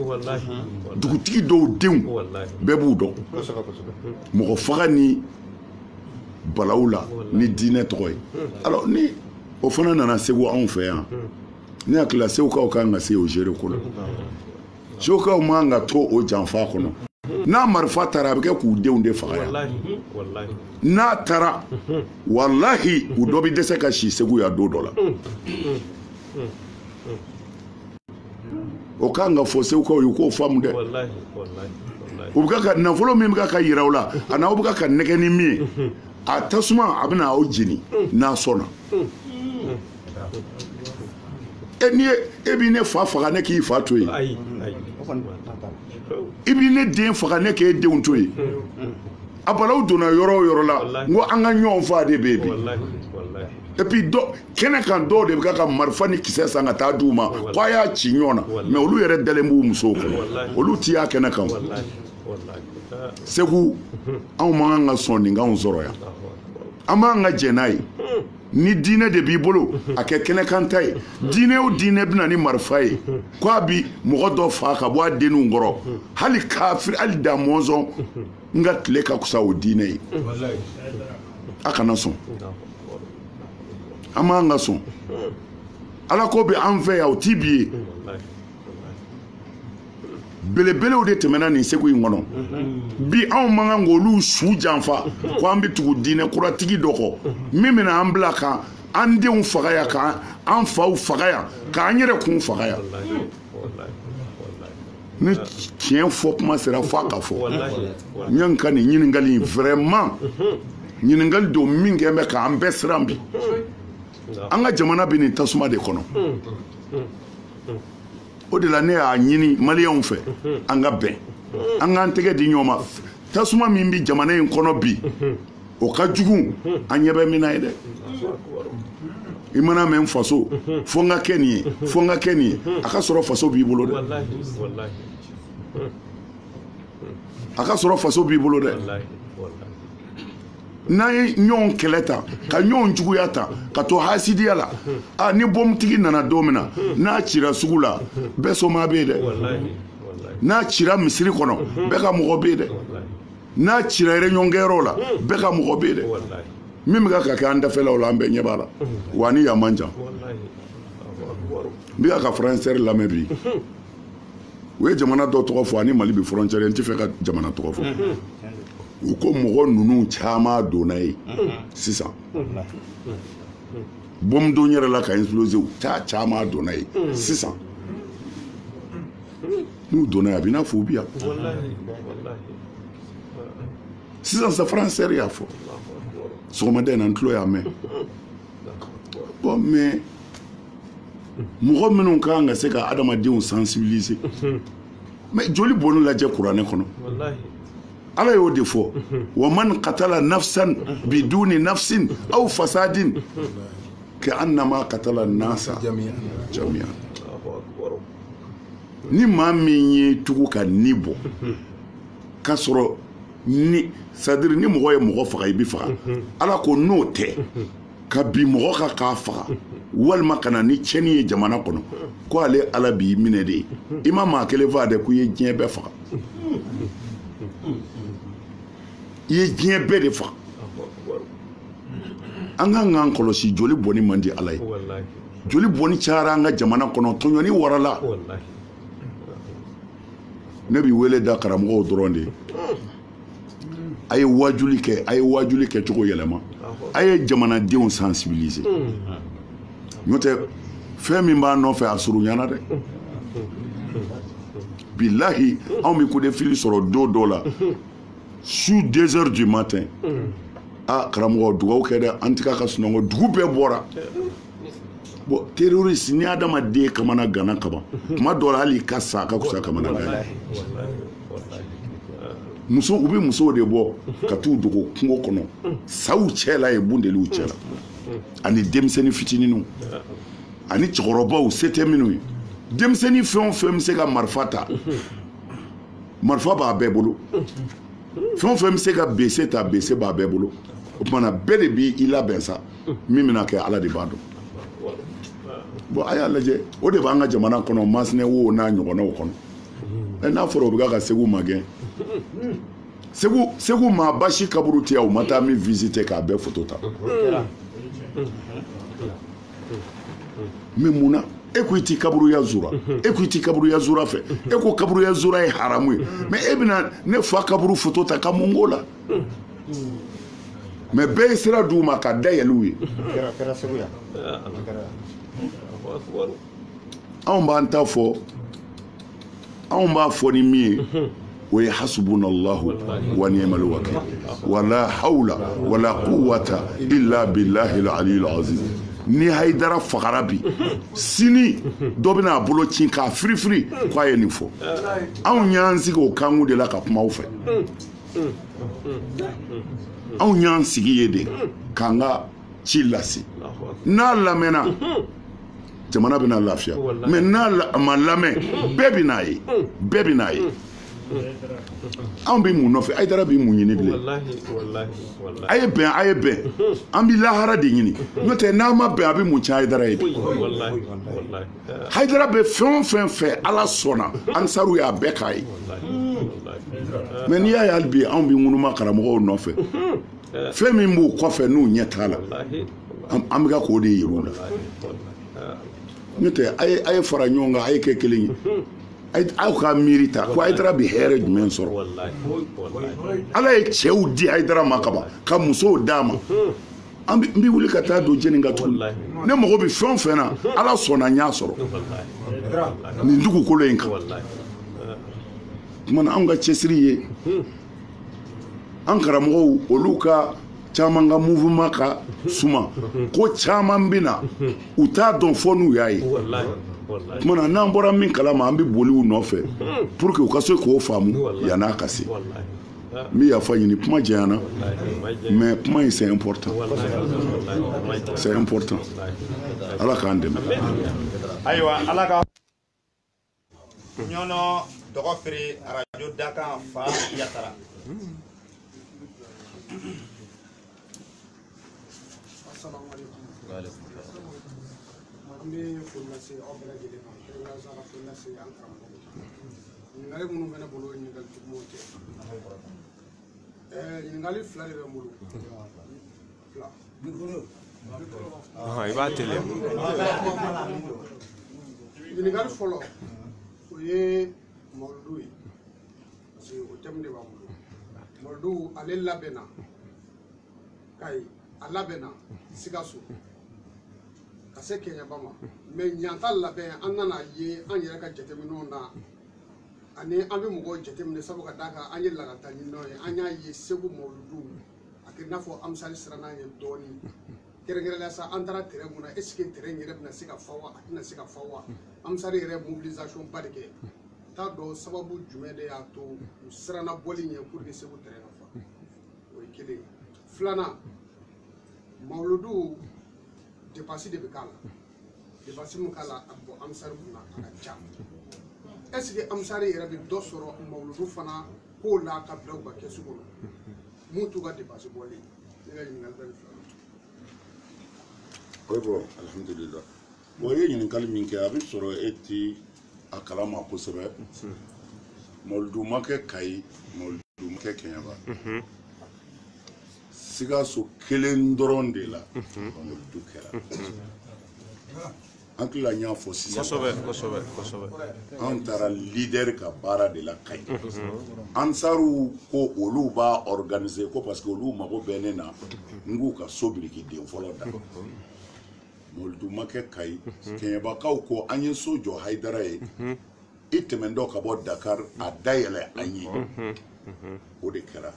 dugutigi dɔw denw bɛɛ b'u dɔn mɔgɔ faga ni balawu la ni diinɛ tɔgɔ ye alors ni o fana nana Segu anw fɛ yan ne hakili la Segukaw kan ka se o gérer ko la Segukaw man ka to o janfa kɔnɔ n'a marifa taara a bɛ kɛ k'u denw de faga yan n'a taara walahi u dɔ bɛ dɛsɛ ka si Segu yan don dɔ la o kan ka fɔ Segukaw ye u k'o faamu dɛ u bɛ ka nafolo min bɛ ka yira u la a n'aw bɛ ka nɛgɛ ni min ye a tasuma a bɛ na aw jeni n'a sɔnna e b'i ne fa faga ne k'i fa to yen i b'i ne den faga ne k'e denw to yen a balawu donna yɔrɔ o yɔrɔ la n ko an ka ɲɔgɔn fa de bɛ yen bi et puis kɛnɛ kan dɔw de bɛ ka marifa ni kisɛ san ka taa d'u ma ko a y'a ci ɲɔgɔn na mais olu yɛrɛ dalen b'u musow kɔnɔ olu ti y'a kɛnɛ kan Segu anw man kan ka sɔn nin k'anw sɔrɔ yan an b'an ka jɛ n'a ye ni diinɛ de b'i bolo a kɛ kɛnɛkan ta ye diinɛ o diinɛ bɛna ni marifa ye ko a bi mɔgɔ dɔ faga ka bɔ a denninw kɔrɔ hali kafiri hali da mɔnzɔn n ka tile ka kusa o diinɛ ye a kana sɔn an b'an ka sɔn Ala ko bɛ an fɛ yan o ti bi ye belebelew de tɛmɛna nin Segu in kɔnɔ bi anw man kan k'olu su janfa ko an bɛ tugu diinɛ kuratigi dɔ kɔ min bɛna an bila kan an denw faga yan k'an faw faga yan k'an yɛrɛ kun faga yan ni tiɲɛ fɔ kuma sera f'a ka fɔ n ye n ka nin ɲininkali vraiment ɲininkali don min kɛ bɛ k'an bɛɛ siran bi an ka jamana bɛ nin tasuma de kɔnɔ o de la ne y'a ɲini maliyɛnw fɛ an ka bɛn an k'an tɛgɛ di ɲɔgɔn ma tasuma min bɛ jamana in kɔnɔ bi o ka jugu an ɲɛ bɛ min na ye dɛ i mana mɛn faso fo n ka kɛ nin ye fo n ka kɛ nin ye a ka sɔrɔ faso b'i bolo dɛ a ka sɔrɔ faso b'i bolo dɛ n'an ye ɲɔgɔn kɛlɛ ta ka ɲɔgɔn juguya ta ka to hasidiya la ni bomtigi nana don min na n'a cira sugu la bɛɛ sɔnma bɛ yen dɛ n'a cira misiri kɔnɔ bɛɛ ka mɔgɔ bɛ yen dɛ n'a cira réunion-kɛyɔrɔ la bɛɛ ka mɔgɔ bɛ yen dɛ min bɛ ka kɛ an dafɛlaw la an bɛɛ ɲɛ b'a la wa ni yan man jan n bɛ ka faransɛri lamɛn bi u ye jamana dɔ tɔgɔ fɔ ani Mali bɛ frontière n tɛ fɛ ka jamana tɔgɔ fɔ u ko mɔgɔ ninnu caman donna yen sisan bom don yɛrɛ la ka exploser u caman donna yen sisan n'u donna yen a bɛ i n'a fɔ u bɛ yan sisan sa faransɛri y'a fɔ sɔgɔmada in na n tulo y'a mɛn bon mais mɔgɔ minnu kan ka se ka adamadenw sensibiliser mais joli bɔnni lajɛ kuranɛ kɔnɔ ala y'o de fɔ wa man qatala nafsan biduni nafsin aw fasadin ka annama qatala nasa jami'an ni maa min ye tugu ka ni bɔ k'a sɔrɔ ni c'est-à-dire ni mɔgɔ ye mɔgɔ faga i bi faga ala ko n'o tɛ ka bi mɔgɔ ka k'a faga walima ka na ni cɛnni ye jamana kɔnɔ ko ale ala b'i minɛ de ye i ma maa kelen faga dɛ ko i ye diɲɛ bɛɛ faga i ye diɲɛ bɛɛ de faga an ka k'an kɔlɔsi joli bɔnni man di ala ye joli bɔnni cayara an ka jamana kɔnɔ tɔɲɔni warala ne bi wele da karamɔgɔw dɔrɔn de ye a ye wajuli kɛ cogo yɛlɛma a ye jamanadenw sensibiliser n'o tɛ fɛn min b'a nɔfɛ a surunyana dɛ bilahi anw bɛ coup de fil sɔrɔ don dɔ la sous 2 heures du matin karamɔgɔ dugawu kɛ dɛ an tɛ ka sunɔgɔ dugu bɛɛ bɔra bon terroriste ni adamaden kamana gana kaban tuma dɔ la hali ka sa a ka kusa kamana gana muso u bɛ musow de bɔ ka t'u dogo kungo kɔnɔ saw cɛla ye bundeliw cɛla ani denmisɛnnin fitininw ani cɛkɔrɔbaw se tɛ minnu ye denmisɛnnin fɛn o fɛn bɛ se ka marifa ta marifa b'a bɛɛ bolo fɛn o fɛn bɛ se ka bese ta bese b'a bɛɛ bolo o tumana bɛɛ de b'i labɛn sa min bɛna kɛ ala de b'a dɔn bon a y'a lajɛ o de b'an ka jamana kɔnɔ masinɛ wo n'a ɲɔgɔnnaw kɔnɔ n'a fɔra o bɛ ka segu magɛn segu maa basi kaburu tɛ yan u ma taa min visiter k'a bɛɛ photo ta mais mun na e ko i ti kaburuya zura e ko i ti kaburuya zura fɛ e ko kaburuya zura ye haramu ye mais e bɛna ne fa kaburu photo ta ka mun k'o la mais bɛɛ ye sira d'u ma ka dayɛlɛ u ye anw b'an ta fɔ anw b'a fɔ ni min ye o ye hasbunallahu wa ni'mal wakil wala hawla wala quwwata illa billahi al-aliyyil azim ni Haidara fagara bi sini dɔ bɛna a bolo ci k'a firifiri k'a ye nin fɔ anw y'an sigi o kanku de la ka kuma aw fɛ anw y'an sigi ye de k'an ka ci lase n'a lamɛnna jamana bɛna lafiya mais n'a ma lamɛn bɛɛ bɛna ye bɛɛ bɛna ye anw bɛ mun nɔfɛ Haidara bɛ mun ɲini bilen a ye bɛn an bɛ lahara de ɲini n'o tɛ n'a ma bɛn a bɛ mun tiɲɛ Haidara ye bi Haidara bɛ fɛn o fɛn fɛ ala sɔnna ansaru y'a bɛɛ k'a ye mais n'i y'a ye hali bi anw bɛ ŋunuma karamɔgɔw nɔfɛ fɛn min b'u kɔfɛ n'u ɲɛ t'a la an bɛ ka k'o de yir'u la n'o tɛ a ye fara ɲɔgɔn kan a ye kɛ kelen ye aw ka miiri ta ko Haidara bɛ hɛrɛ jumɛn sɔrɔ ala ye cɛw di Haidara ma kaban ka musow d'a ma an bɛ wuli ka taa don jeni ka tugun ne mago bɛ fɛn o fɛn na ala sɔnna n y'a sɔrɔ nin dugukolo in kan kumana an ka cɛsiri ye an karamɔgɔw olu ka caman ka mouvement ka suma ko caman bɛna u t'a dɔn fɔ n'u y'a ye kumana n'an bɔra min kalama an bɛ boli u nɔfɛ pour que u ka se k'o faamu yan'a ka se n bɛ yafa ɲini kuma janyana mais kuma in c'est important ala k'an dɛmɛ ayiwa ala ka ɲɔnɔ dɔgɔ feere radio Dakan fa Yatara an bɛ foli lase aw bɛɛ lajɛlen ma kɛrɛnkɛrɛnnenya la foli lase an karamɔgɔw ma ɲininkali minnu bɛ ne bolo ɲininkali jugumanw tɛ ɲininkali fila de bɛ n bolo I b'a teliya ɲininkali fɔlɔ o ye mawuludu ye parce que o thème de b'an bolo mawuludu ale labɛnna Kayi a labɛnna Sikaso ka se Kɛɲɛba ma mais ɲanta labɛn an nana ye an yɛrɛ ka jateminɛw na ani an bɛ mɔgɔw jateminɛ sabu ka d'a kan an ye lakalita ɲininaw ye an y'a ye Segu mawuludu a kɛ i n'a fɔ Amusali siranna an ye dɔɔni kɛrɛnkɛrɛnnenya sa an taara terrain mun na est ce que terrain yɛrɛ bɛna se ka fa wa a tɛna se ka fa wa Amusali yɛrɛ mobilisation ba de kɛ t'a dɔn sababu jumɛn de y'a to u siranna bɔli ɲɛ pour que Segu terrain ka fa o ye kelen ye filanan mawuludu dépense de bɛ k'a la dépense min k'a la a bɔ Amusari kunna a ka ca est ce que Amusari yɛrɛ bɛ dɔ sɔrɔ mawuludu fana k'o la ka bila u ka kɛsu kɔnɔ mun t'u ka dépense bɔli ne ka ɲininkali bɛ nin fila la. oui bon alhamdulillah bon i ye ɲininkali min kɛ a bɛ sɔrɔ e ti a kalama kosɛbɛ mawuludu ma kɛ Kayi mawuludu ma kɛ Kɛɲɛba Sikaso kelen dɔrɔn de la mawuludu kɛra an tila n y'a fɔ sisan kosɛbɛ an taara leader ka baara de la Kayi ansaru ko olu b'a organiser ko parce que olu mago bɛ ne na n k'u ka so biriki den fɔlɔ da mawuludu ma kɛ Kayi Kɛɲɛbakaw ko an ye so jɔ Hayidara ye i tɛmɛntɔ ka bɔ Dakar a dayɛlɛ an ye o de kɛra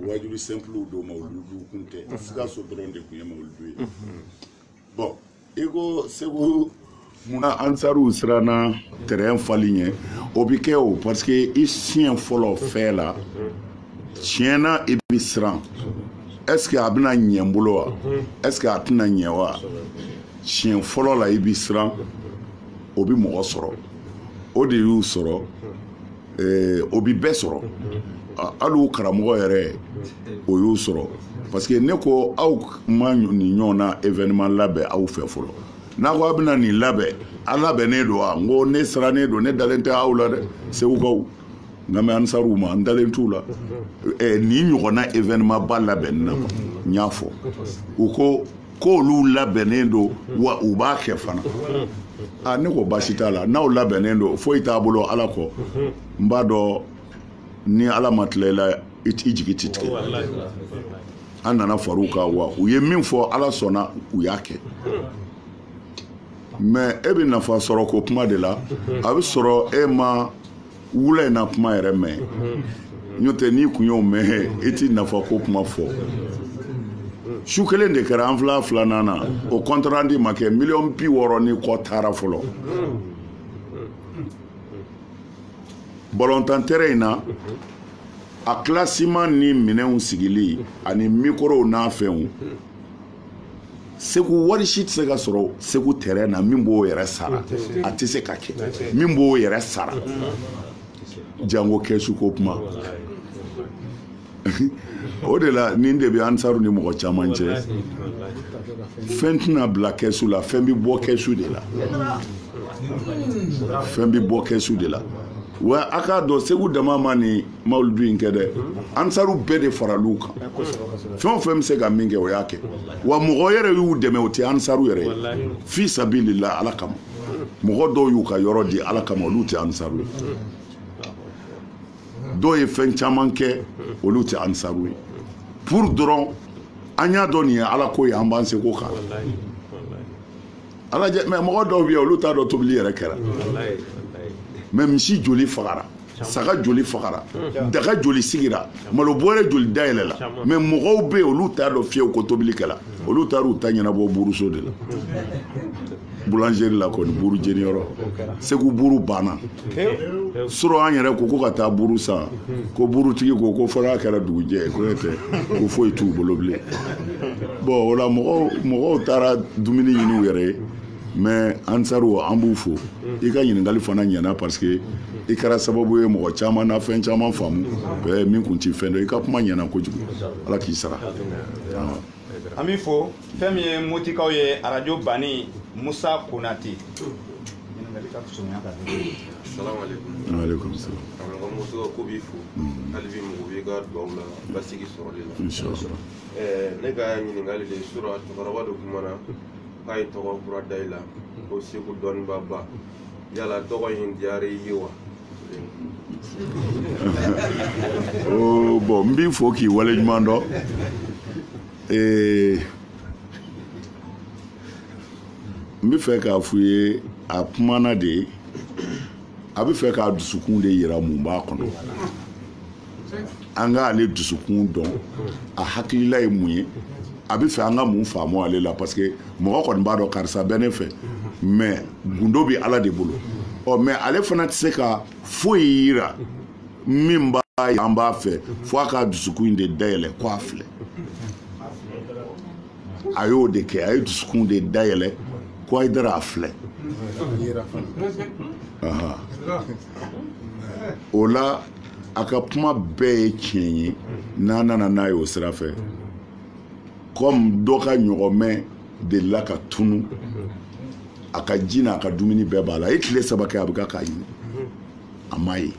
wajulu simple don mawuludu kun tɛ Sikaso dɔrɔn de kun ye mawuludu ye bon i ko Segu munna ansaruw siranna terrain fali ɲɛ o bɛ kɛ o parce que i siɲɛ fɔlɔ fɛn la tiɲɛna i bɛ siran est ce que a bɛna ɲɛ n bolo wa est ce que a tɛna ɲɛ wa siɲɛ fɔlɔ la i bɛ siran o bɛ mɔgɔ sɔrɔ o de y'u sɔrɔ o bɛ bɛɛ sɔrɔ hali u karamɔgɔ yɛrɛ o y'u sɔrɔ parce que ne ko aw ma nin ɲɔgɔn na événement labɛn aw fɛ fɔlɔ n'a ko a bɛna nin labɛn a labɛnnen don wa n ko ne sirannen don ne dalen tɛ aw la dɛ Segukaw nka mɛ ansaruw ma n dalen t'u la nin ɲɔgɔnna événement ba labɛnni na n y'a fɔ u ko k'olu labɛnnen don wa u b'a kɛ fana ne ko baasi t'a la n'aw labɛnnen don foyi t'a bolo ala kɔ n b'a dɔn ni ala ma tila i la i jigi tɛ tigɛ an nana far'u kan wa u ye min fɔ ala sɔnna u y'a kɛ mais e bɛ nafa sɔrɔ ko kuma de la a bɛ sɔrɔ e ma wula in na kuma yɛrɛ mɛn n'o tɛ n'i kun y'o mɛn i tɛ nafa ko kuma fɔ su kelen de kɛra an filanan na o compte rendu ma kɛ miliyɔn 60 ni kɔ taara fɔlɔ balontan terrain in na a classement ni minɛnw sigili ani microw n'a fɛnw Segu wari si tɛ se ka sɔrɔ Segu terrain na min b'o yɛrɛ sara a tɛ se ka kɛ min b'o yɛrɛ sara jango kɛsu ko kuma o de la nin de bɛ ansaru ni mɔgɔ caman cɛ fɛn tɛna bila kɛsu la fɛn bɛ bɔ kɛsu de la wa a k'a dɔn Segu dama ma ni mawuludu in kɛ dɛ ansaru bɛɛ de faral'u kan fɛn o fɛn bɛ se ka min kɛ o y'a kɛ wa mɔgɔ yɛrɛ y'u dɛmɛ o tɛ ansaru yɛrɛ ye fi sabilillah ala kama mɔgɔ dɔw y'u ka yɔrɔ di ala kama olu tɛ ansaru ye dɔw ye fɛn caman kɛ olu tɛ ansaru ye pour dɔrɔn an y'a dɔn nin ye ala ko ye an b'an seko kan ala mɛ mɔgɔ dɔw bɛ yen olu t'a dɔn tobili yɛrɛ kɛra mais misi joli fagara saga joli fagara daga joli sigira malo bore joli dayela mais mɔgɔw be olu t'a dɔn fiyewu ko tobili kɛla olu taar'u ta ɲɛnabɔ buruso de la boulangerie la kɔni buru jeni yɔrɔ segu buru banna sɔrɔ an yɛrɛ ko ka taa buru san ko burutigi ko fɔra kɛra dugujɛ ko ne tɛ ko foyi t'u bolo bilen bon o la mɔgɔw taara dumuni ɲini u yɛrɛ ye mais Ansaru an b'u fo i ka ɲininkali fana ɲɛna parce que i kɛra sababu ye mɔgɔ caman na fɛn caman faamu min kun ti fɛn dɔ i ka kuma ɲɛna kojugu ala k'i sara an b'i fo fɛn min ye motikaw ye radio bani Musa Konate Alaikum salam. Muso ko b'i fo hali bi mɔgɔ b'i ka dugawu la basigi sɔrɔli la Inshallah. Ne ka ɲininkali de sura cɛkɔrɔba dɔ kumana k'a ye tɔgɔ kura da i la ko Segu dɔnniba ba yala tɔgɔ in diyara i ye wa Bon n b'i fo k'i wale ɲuman dɔn n bɛ fɛ k'a fɔ ye a kumana de a bɛ fɛ k'a dusukun de yira mun b'a kɔnɔ an ka ale dusukun dɔn a hakilila ye mun ye a bɛ fɛ an ka mun faamu ale la parce que mɔgɔ kɔni b'a dɔn karisa bɛ ne fɛ mais gundo bɛ ala de bolo mais ale fana tɛ se ka foyi yira min b'a ye an b'a fɛ fo a ka dusukun de dayɛlɛ ko a filɛ a y'o de kɛ a ye dusukun de dayɛlɛ ko a dara a filɛ o la a ka kuma bɛɛ ye tiɲɛ ye n'a nana n'a ye o sira fɛ comme dɔ ka ɲɔgɔnmɛ delila ka tunu a ka ji n'a ka dumuni bɛɛ b'a la a ye tile 3 kɛ a bɛ k'a ɲini a ma ye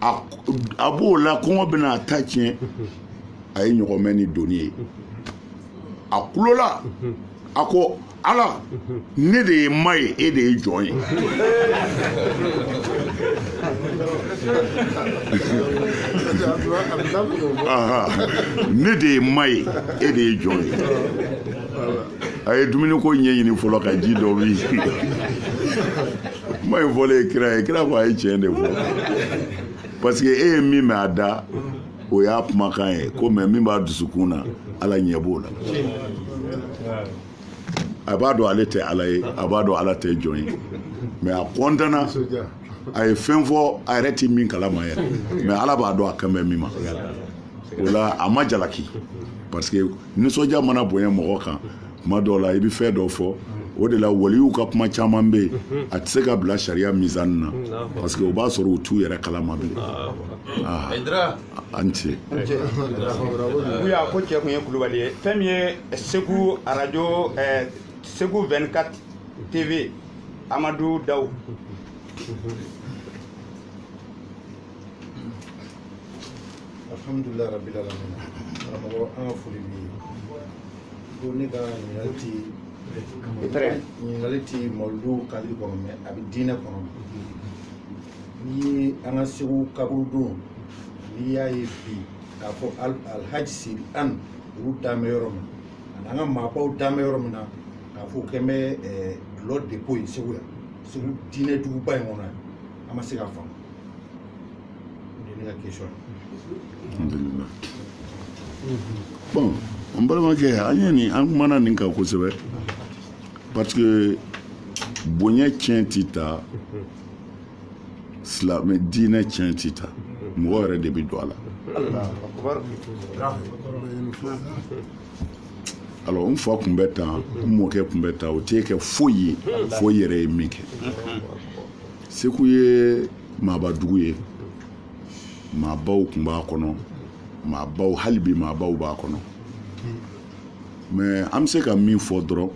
a b'o la kɔngɔ bɛna a ta tiɲɛ a ye ɲɔgɔnmɛ ni doni ye a kulola a ko ala ne de ye ma ye e de ye jɔn ye ne de ye ma ye e de ye jɔn ye a ye dumuni ko ɲɛɲini fɔlɔ ka ji dɔ bi ma in fɔlen kira ko a ye tiɲɛ de fɔ parce que e ye min mɛn a da o y'a kumakan ye ko mɛ min b'a dusukun na ala ɲɛ b'o la a b'a dɔn ale tɛ ala ye a b'a dɔn ala tɛ jɔn ye mais a kɔntana a ye fɛn fɔ a yɛrɛ tɛ min kalama yɛrɛ mais ala b'a dɔn a kan bɛ min ma o la a ma jalaki parce que nisɔndiya mana bonya mɔgɔ kan kuma dɔw la i bɛ fɛn dɔ fɔ o de la waliyu ka kuma caman bɛ yen a tɛ se ka bila sariya mizani na parce que o b'a sɔrɔ u t'u yɛrɛ kalama bilen an ce Buya ko cɛ kun ye Kulubali ye fɛn min ye Segu radio Segu 24 TV Amadou Daw alhamdulillah rabbil alamin karamɔgɔ an ka foli b'i ye ko ne ka ɲininkali ti mawludu kadiri kɔnɔ mais a bɛ diinɛ kɔnɔ n'i ye an ka Segu kaburu don n'i y'a ye bi k'a fɔ alhaji siri an olu dan bɛ yɔrɔ min ani an ka maabaw dan bɛ yɔrɔ min na k'a fɔ o kɛn bɛ dulɔ depo ye Segu yan Segu diinɛ duguba in kɔnɔ yan an ma se ka faamu o de ye ne ka question ye. Alhamdulillah. Bon, on balimakɛ an ye nin an kumana nin kan kosɛbɛ parce que bonya tiɲɛ ti ta silamɛ diinɛ tiɲɛ ti ta mɔgɔ yɛrɛ de bɛ don a la alors n fa kun bɛ tan n mɔkɛ kun bɛ tan o tɛ kɛ foyi ye fo i yɛrɛ ye min kɛ Segu ye maabadugu ye maabaw kun b'a kɔnɔ maabaw hali bi maabaw b'a kɔnɔ mais an bɛ se ka min fɔ dɔrɔn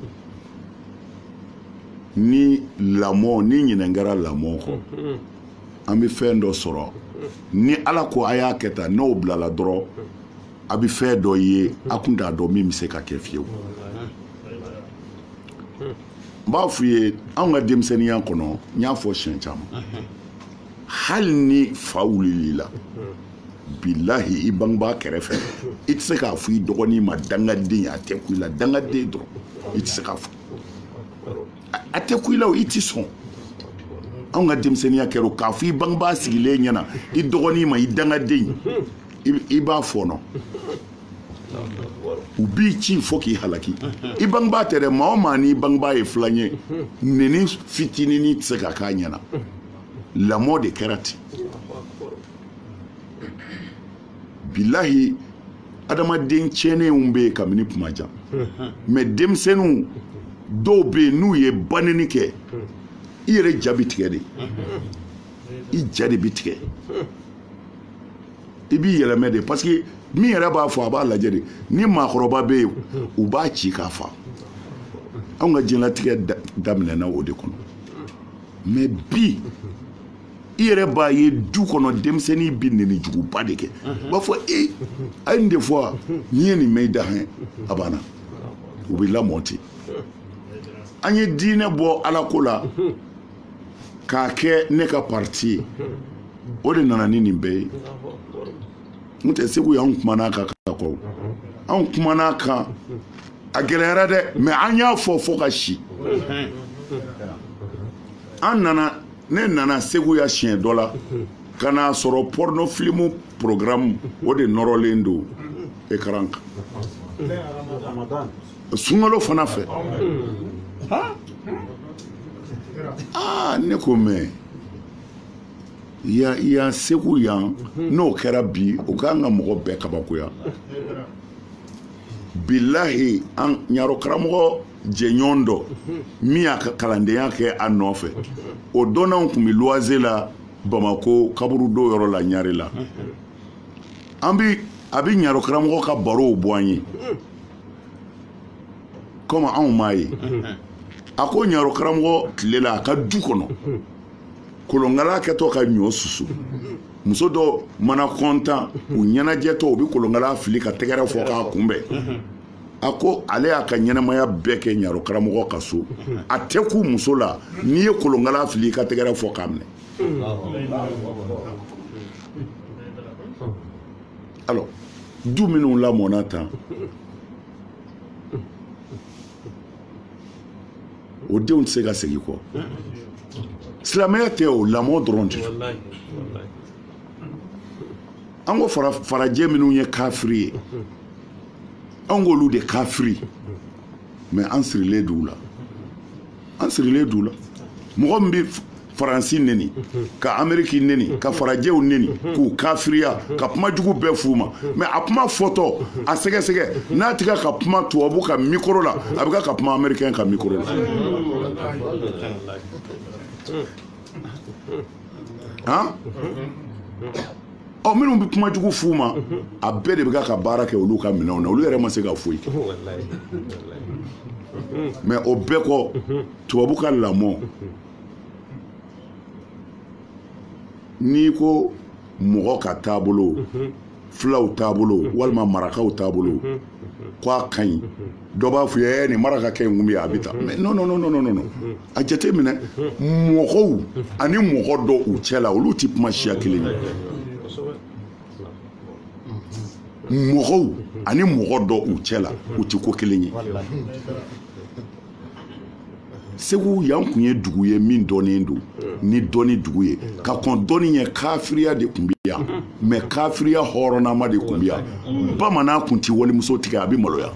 ni lamɔ ni ɲinɛ kɛra lamɔ kɔ an bɛ fɛn dɔ sɔrɔ ni ala ko a y'a kɛ tan n'o bilala dɔrɔn a bɛ fɛn dɔ ye a kun t'a dɔn min bɛ se ka kɛ fiyewu n b'a f'i ye anw ka denmisɛnninya kɔnɔ n y'a fɔ siɲɛ caman hali ni fa wulil'i la bilahi i bangebaa kɛrɛfɛ i tɛ se k'a fɔ i dɔgɔnin ma dangaden a tɛ ku i la dangaden dɔrɔn i tɛ se k'a fɔ a tɛ ku i la o i tɛ sɔn an ka denmisɛnniya kɛra k'a fɔ i bangebaa sigilen ɲɛna i dɔgɔnin ma i dangaden i b'a fɔnɔ u b'i ci fo k'i halaki i bangebaa tɛ dɛ maa o maa n'i bangebaa ye filan ye neni fitinini tɛ se ka k'a ɲɛna lamɔ de kɛra ten bilahi adamaden tiɲɛnenw bɛ yen kabini kuma jan mɛ denmisɛnninw dɔw bɛ yen n'u ye banni kɛ i yɛrɛ ja bɛ tigɛ de i ja de bɛ tigɛ i b'i yɛlɛmɛ de parce que min yɛrɛ b'a fɔ a b'a lajɛ de ni maakɔrɔba bɛ yen u b'a ci k'a fa anw ka diɲɛlatigɛ daminɛna o de kɔnɔ mɛ bi i yɛrɛ b'a ye du kɔnɔ denmisɛnnin bɛ neni juguba de kɛ u b'a fɔ a ye nin de fɔ n'i ye nin mɛn i da hɛn a banna u bɛ lamɔ ten an ye diinɛ bɔ ala ko la k'a kɛ ne ka parti ye o de nana ni nin bɛɛ ye n tɛ segu y'anw kumana kan ka kɔ anw kumana kan a gɛlɛyara dɛ mɛ an y'a fɔ ka si an nana ne nana segu ya siɲɛ dɔ la ka n'a sɔrɔ porno film programme o de nɔrɔlen don écran kan sunkalo fana fɛ ne ko mɛ yan segu yan n'o kɛra bi o k'an ka mɔgɔ bɛɛ kabakoya bilahi an ɲaro karamɔgɔ jɛɲɔgɔn dɔ min y'a ka kalandenya kɛ a nɔfɛ o dɔnnanw tun bɛ luwaze la bamako kaburu dɔw yɔrɔ la ɲare la a bɛ ɲaro karamɔgɔ ka barow bɔ an ye komi anw m'a ye a ko ɲaro karamɔgɔ tile la a ka du kɔnɔ kolonkala kɛtɔ ka ɲɔ susu muso dɔ mana kɔntan u ɲɛnajɛtɔ u bɛ kolonkala fili ka tɛgɛrɛ fɔ k'a kunbɛn a ko ale y'a ka ɲɛnamaya bɛɛ kɛ ɲaro karamɔgɔ ka so a tɛ k'u muso la n'i ye kolonkala fili ka tɛgɛrɛ fɔ k'a minɛ alors du minnu lamɔna tan o denw tɛ se ka segin kɔ silamɛya tɛ o lamɔ dɔrɔn de an ko farajɛ minnu ye kafiri ye an k'olu de kafiri mɛ an sirilen d'u la mɔgɔ min bɛ faransi neni ka ameriki neni ka farajɛw neni k'u kafiriya ka kuma jugu bɛɛ f'u ma mɛ a kuma fɔtɔ a sɛgɛsɛgɛ n'a tɛ ka kuma tubabu ka mikoro la a bɛ ka kuma amɛrikɛn ka mikoro la minnu bɛ kuma jugu f'u ma a bɛɛ de bɛ ka baara kɛ olu ka minɛnw na olu yɛrɛ ma se ka foyi kɛ mɛ o bɛɛ kɔ tubabu ka lamɔ n'i ko mɔgɔ ka taabolo filaw taabolo walima marakaw taabolo k'a ka ɲi dɔ b'a fɔ ye nin maraka kɛ in kun bɛ a bɛ taa mɛ non a jate minɛ mɔgɔw ani mɔgɔ dɔ u cɛ la olu tɛ kuma siya kelen ye mɔgɔw ani mɔgɔ dɔ u cɛ la u tɛ ko kelen ye segu yan kun ye dugu ye min dɔnnen don ni dɔnni dugu ye ka kɔn dɔnni ye kafiriya de kun bɛ yan mɛ kafiriya hɔrɔnnama de kun bɛ yan bamanan kun ti walimuso tigɛ a bɛ maloya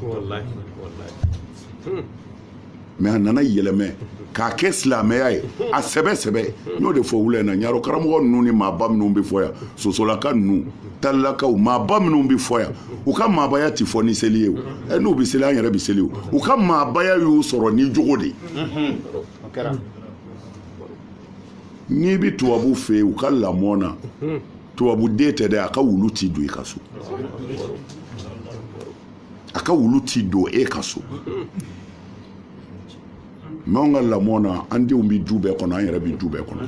mɛ a nana yɛlɛmɛ k'a kɛ silamɛya ye a sɛbɛ n y'o de fɔ wula in na ɲaro karamɔgɔ ninnu ni maaba minnu bɛ fɔ yan sosolaka ninnu talilakaw maaba minnu bɛ fɔ yan u ka maabaya tɛ fɔ ni seli ye o n'u bɛ seli an yɛrɛ bɛ seli o u ka maabaya y'u sɔrɔ ni jogo de n'i bɛ tubabu fɛ yen u ka lamɔ na tubabu den tɛ dɛ a ka wulu t'i don i ka so a ka wulu t'i don e ka so mɛ anw ka lamɔ na an denw bɛ du bɛɛ kɔnɔ an yɛrɛ bɛ du bɛɛ kɔnɔ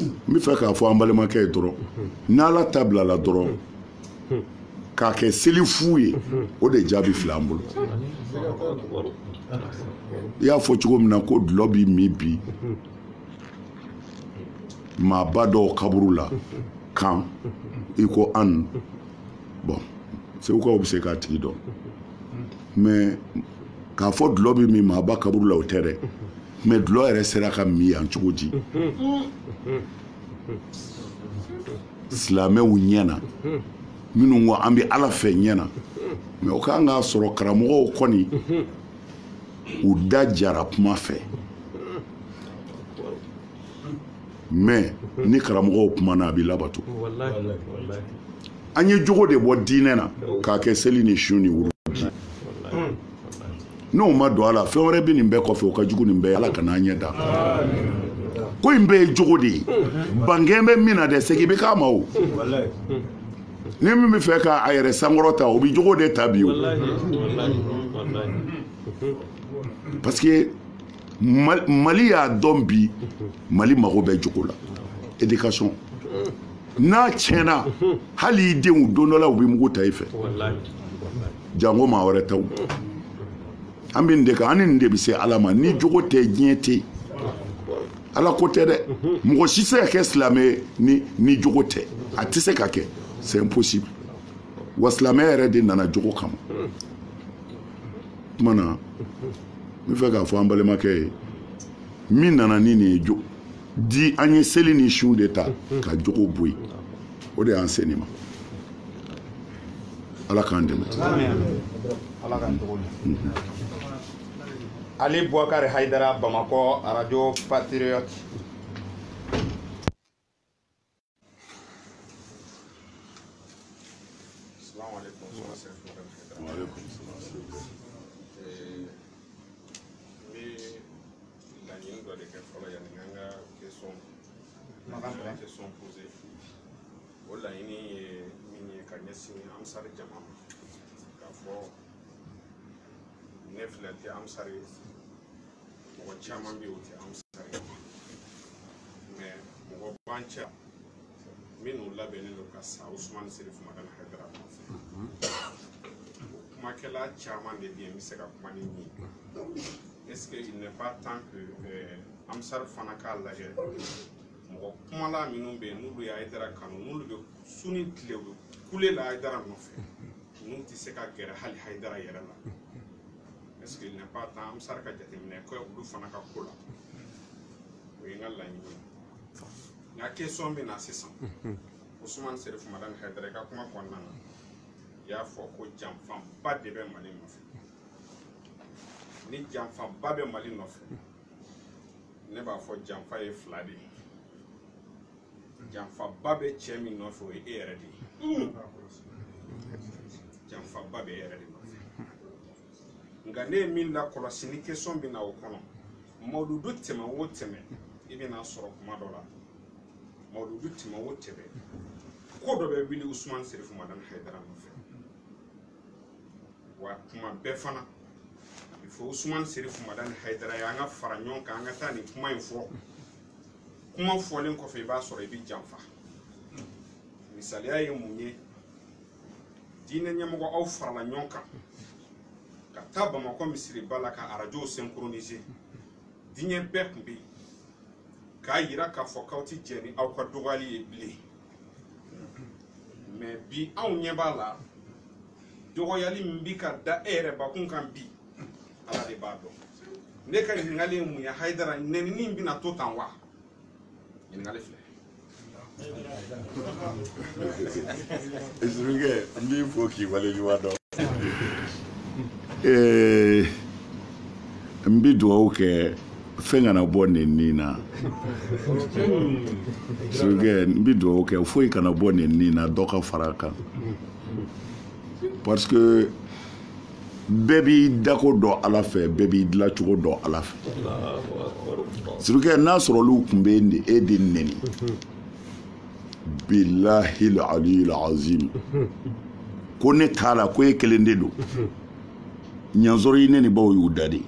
n bɛ fɛ k'a fɔ an balimakɛ ye dɔrɔn n'ala ta bilala dɔrɔn k'a kɛ seli fu ye o de jaabi filɛ an bolo i y'a fɔ cogo min na ko dulɔ b'i min bi maaba dɔw kaburu la kan i ko an bɔn segukaw bɛ se k'a tigi dɔn mɛ k'a fɔ dulɔ bɛ min maaba kaburu la o tɛ dɛ mais dulɔ yɛrɛ sera ka min yan cogo di silamɛw ɲɛna minnu ko an bɛ ala fɛ ɲɛna mais o kan k'a sɔrɔ karamɔgɔw kɔni u da jara kuma fɛ mais ni karamɔgɔw kumana a bɛ labato an ye jogo de bɔ diinɛ na k'a kɛ seli ni su ni wuruji n'o ma don a la fɛn wɛrɛ bɛ nin bɛɛ kɔfɛ o ka jugu nin bɛɛ ala ka n'an ɲɛ da ko in bɛɛ ye jogo de ye bangɛn bɛ min na dɛ segin bɛ k'a ma o ni min bɛ fɛ k'a yɛrɛ sankɔrɔ ta o bɛ jogo de ta bi o parce que Mali y'a dɔn bi Mali mago bɛ jogo la éducation n'a tiɲɛna hali i denw don dɔ la u bɛ mugu ta i fɛ jango maa wɛrɛ taw an bɛ nin de kan an ni nin de bɛ se ala ma ni jogo tɛ diɲɛ tɛ ala ko tɛ dɛ mɔgɔ si se ka kɛ silamɛ ni jogo tɛ a tɛ se ka kɛ c'est impossible wa silamɛ yɛrɛ de nana jogo kama kuma na n bɛ fɛ k'a fɔ an balimakɛ ye min nana ni nin ye di an ye seli ni su de ta ka jogo bɔ yen o de y'an se nin ma ala k'an dɛmɛ ala k'an dogo Ali Bouakar Haidara, Bamako, Radio Patriote. Assalamu alaikum. Wa alaikum salam. La ligne doit être folle. Il y a une question posée. Voilà, il y a une question Amsar Jama. Kafo neflati Amsari. Mɔgɔ caman bɛ yen o tɛ Amsari mais mɔgɔ banca minnu labɛnnen don ka sa Usumani Sirifu Madani Haidara nɔfɛ o kumakɛla caman de bɛ yen n bɛ se ka kuma ni min est-ce que il n'est pas temps que Amsari fana k'a lajɛ mɔgɔ kumala minnu bɛ yen n'olu ye Haidara kanu n'olu bɛ su ni tile u bɛ kule la Haidara nɔfɛ n'u tɛ se ka gɛrɛ hali Haidara yɛrɛ la. Est-ce qu'il n'est pas temps Amsar ka jateminɛ ko olu fana ka ko la o ye n ka laɲini ye nka question bɛ na sisan Usumani Sirifu Madani Haidara i ka kuma kɔnɔna na i y'a fɔ ko janfanba de bɛ Mali nɔfɛ ni janfanba bɛ Mali nɔfɛ ne b'a fɔ janfa ye fila de ye janfaba bɛ cɛ min nɔfɛ o ye e yɛrɛ de ye janfaba bɛ e yɛrɛ de nɔfɛ nka ne ye min lakɔlɔsi ni question bɛ na o kɔnɔ mawludu tɛmɛ o tɛmɛ i bɛna sɔrɔ kuma dɔ la mawludu tɛmɛ o tɛmɛ ko dɔ bɛ wuli Usumani Sirifu Madani Haidara nɔfɛ wa kuma bɛɛ fana il faut Usumani Sirifu Madani Haidara ye an ka fara ɲɔgɔn kan an ka taa nin kuma in fɔ kuma fɔlen kɔfɛ i b'a sɔrɔ i bɛ janfa misaliya ye mun ye diinɛ ɲɛmɔgɔ aw farala ɲɔgɔn kan ka taa Bamako misiriba la ka arajow synchroniser diɲɛ bɛɛ tun bɛ yen k'a yira k'a fɔ k'aw tɛ jɛ ni aw ka dɔgɔyali ye bilen mais bi anw ɲɛ b'a la dɔgɔyali min bɛ ka da e yɛrɛ bakun kan bi ala de b'a dɔn ne ka ɲininkali ye mun ye Haidara nɛninin bɛna to tan wa ɲininkali filɛ. Surukɛ n b'i fo k'i waleɲuman dɔn. N bɛ dugawu kɛ fɛn kana bɔ nin na surukɛ n bɛ dugawu kɛ foyi kana bɔ nin na dɔ ka fara a kan parce que bɛɛ b'i dako dɔn ala fɛ bɛɛ b'i dilancogo dɔn ala fɛ surukɛ n'a sɔrɔ olu tun bɛ e de nɛni billahi al-aliyyil azim ko ne t'a la ko e kelen de don ɲanzɔrɔ yi ne ni baw y'u da de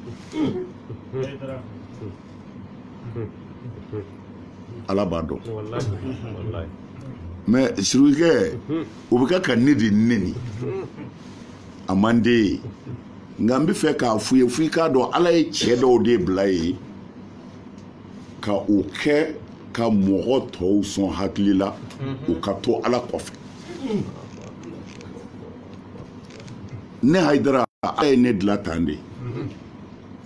ala b'a dɔn mais surukɛ o bɛ ka ne de nɛni a man d'e ye nka n bɛ fɛ k'a f'u ye f'i k'a dɔn ala ye cɛ dɔw de bila ye ka o kɛ ka mɔgɔ tɔw sɔn hakili la o ka to ala kɔfɛ ne Haidara ala ye ne dilan tan de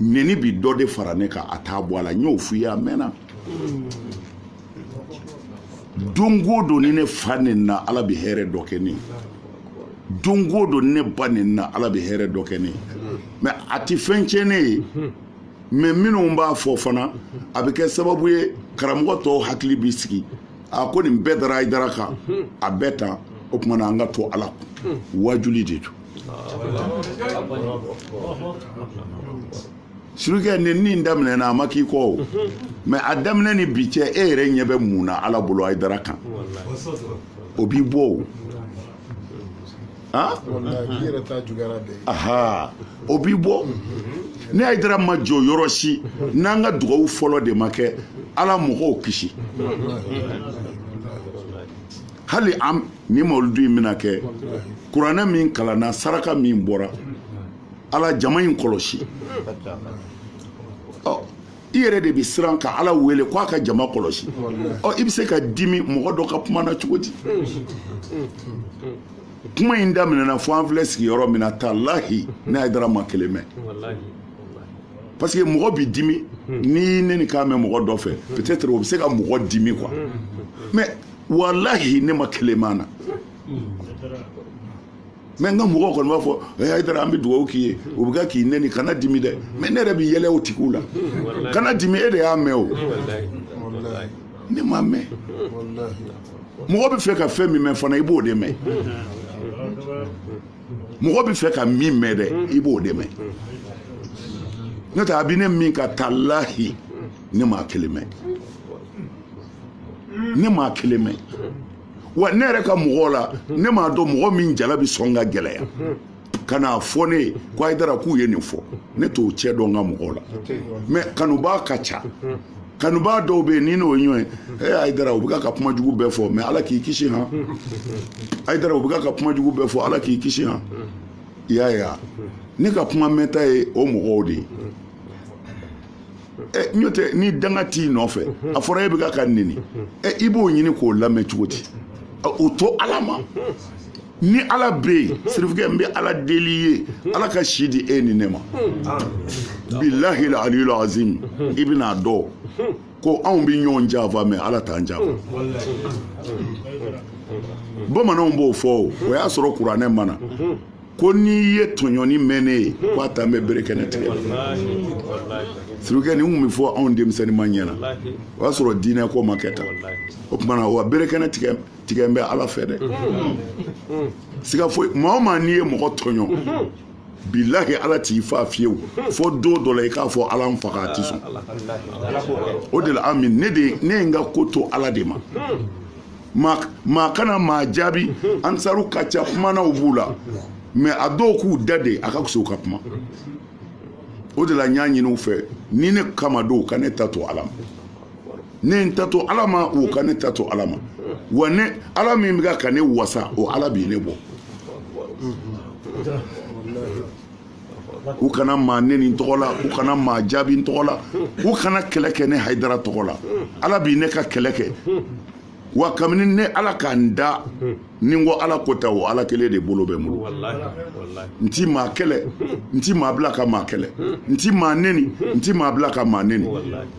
neni bi dɔ de fara ne kan a t'a bɔ a la n y'o f'i ye a mɛnna don o don ni ne fa nin na ala bɛ hɛrɛ dɔ kɛ ne don o don ni ne ba nin na ala bɛ hɛrɛ dɔ kɛ ne mɛ a tɛ fɛn tiɲɛ ne ye mɛ minnu b'a fɔ fana a bɛ kɛ sababu ye karamɔgɔ tɔw hakili b'i sigi a ko nin bɛɛ dara Hayidara kan a bɛɛ tan o tuma na an ka to ala wajuli de don surukɛ nin daminɛna a ma k'i kɔ o mɛ a daminɛ ni bi cɛ e yɛrɛ ɲɛ bɛ mun na ala bolo Hayidara kan o b'i bɔ o aha o b'i bɔ ne Hayidara ma jɔ yɔrɔ si n'an ka dugawu fɔlɔ de ma kɛ ala mɔgɔw kisi hali an ni mawuludu in bɛna kɛ kuranɛ min kalanna saraka min bɔra ala jama in kɔlɔsi i yɛrɛ de bɛ siran ka ala wele k'a ka jama kɔlɔsi i bɛ se ka dimi mɔgɔ dɔ ka kuma na cogo di kuma in daminɛna fo an filɛ sigiyɔrɔ min na talahi ne Hayidara ma kelen mɛn parce que mɔgɔ bɛ dimi ni ne ni k'a mɛn mɔgɔ dɔ fɛ peut-être o bɛ se ka mɔgɔ dimi quoi mais wallahi ne ma kelen mɛn na mɛ n ka mɔgɔw kɔni b'a fɔ Hayidara an bɛ dugawu k'i ye o bɛ ka k'i nɛni kana dimi dɛ mɛ ne yɛrɛ bɛ yɛlɛ o tigiw la kana dimi e de y'a mɛn o ne ma mɛn mɔgɔ bɛ fɛ ka fɛn min mɛn fana i b'o de mɛn mɔgɔ bɛ fɛ ka min mɛn dɛ i b'o de mɛn n'o tɛ a bɛ ne min ka talahi ne m'a kelen mɛn ne m'a kelen mɛn wa ne yɛrɛ ka mɔgɔw la ne m'a dɔn mɔgɔ min jala bɛ sɔn ka gɛlɛya ka n'a fɔ ne ye ko Hayidara k'u ye nin fɔ ne t'o cɛ dɔn n ka mɔgɔw la mɛ kanubaa ka ca kanubaa dɔw bɛ yen ni n'o ye ɲɔgɔn ye Hayidara o bɛ ka kuma jugu bɛɛ fɔ mɛ ala k'i kisi han Hayidara o bɛ ka kuma jugu bɛɛ fɔ ala k'i kisi han i y'a ye ne ka kuma mɛnta ye o mɔgɔw de ye n'o tɛ ni danga t'i nɔfɛ a fɔra e bɛ ka neni i b'o ɲini k'o lamɛn cogo di o to ala ma ni ala bɛ yen sirifukɛ n bɛ ala deli ye ala ka si di e ni ne ma bilahi aliyul azim i bɛna dɔn ko anw bɛ ɲɔgɔn janfa mɛ ala t'an janfa bamananw b'o fɔ o y'a sɔrɔ kuranɛ mana ko n'i ye tɔɲɔni mɛn ne ye k'a ta n bɛ bere kɛnɛ tigɛ sirikɛ nin kun bɛ fɔ anw denmisɛnnin ma ɲɛna o y'a sɔrɔ diinɛ ko ma kɛ tan o tuma na wa bere kɛnɛ tigɛ n bɛ ala fɛ dɛ siga foyi maa o maa n'i ye mɔgɔ tɔɲɔ bilahi ala t'i fa fiyewu fo don dɔ la i k'a fɔ ala n faga a ti sɔn o de la ami ne ye n ka ko to ala de ma maa kana maa jaabi ansaru ka ca kumanaw b'u la mɛ a dɔw k'u da de a ka fisa u ka kuma o de la n y'a ɲini u fɛ ni ne kama don ka ne ta to ala ma ne n ta to ala ma o ka ne ta to ala ma wa ne ala min bɛ ka ne wasa o ala b'i ne bɔ u kana maa neni n tɔgɔ la u kana maa jaabi n tɔgɔ la u kana kɛlɛ kɛ ne Hayidara tɔgɔ la ala b'i ne ka kɛlɛ kɛ wa kabini ne ala k'an da ni n ko ala ko ta o ala kelen de bolo bɛ n bolo n ti maa kɛlɛ n ti maa bila ka maa kɛlɛ n ti maa neni n ti maa bila ka maa neni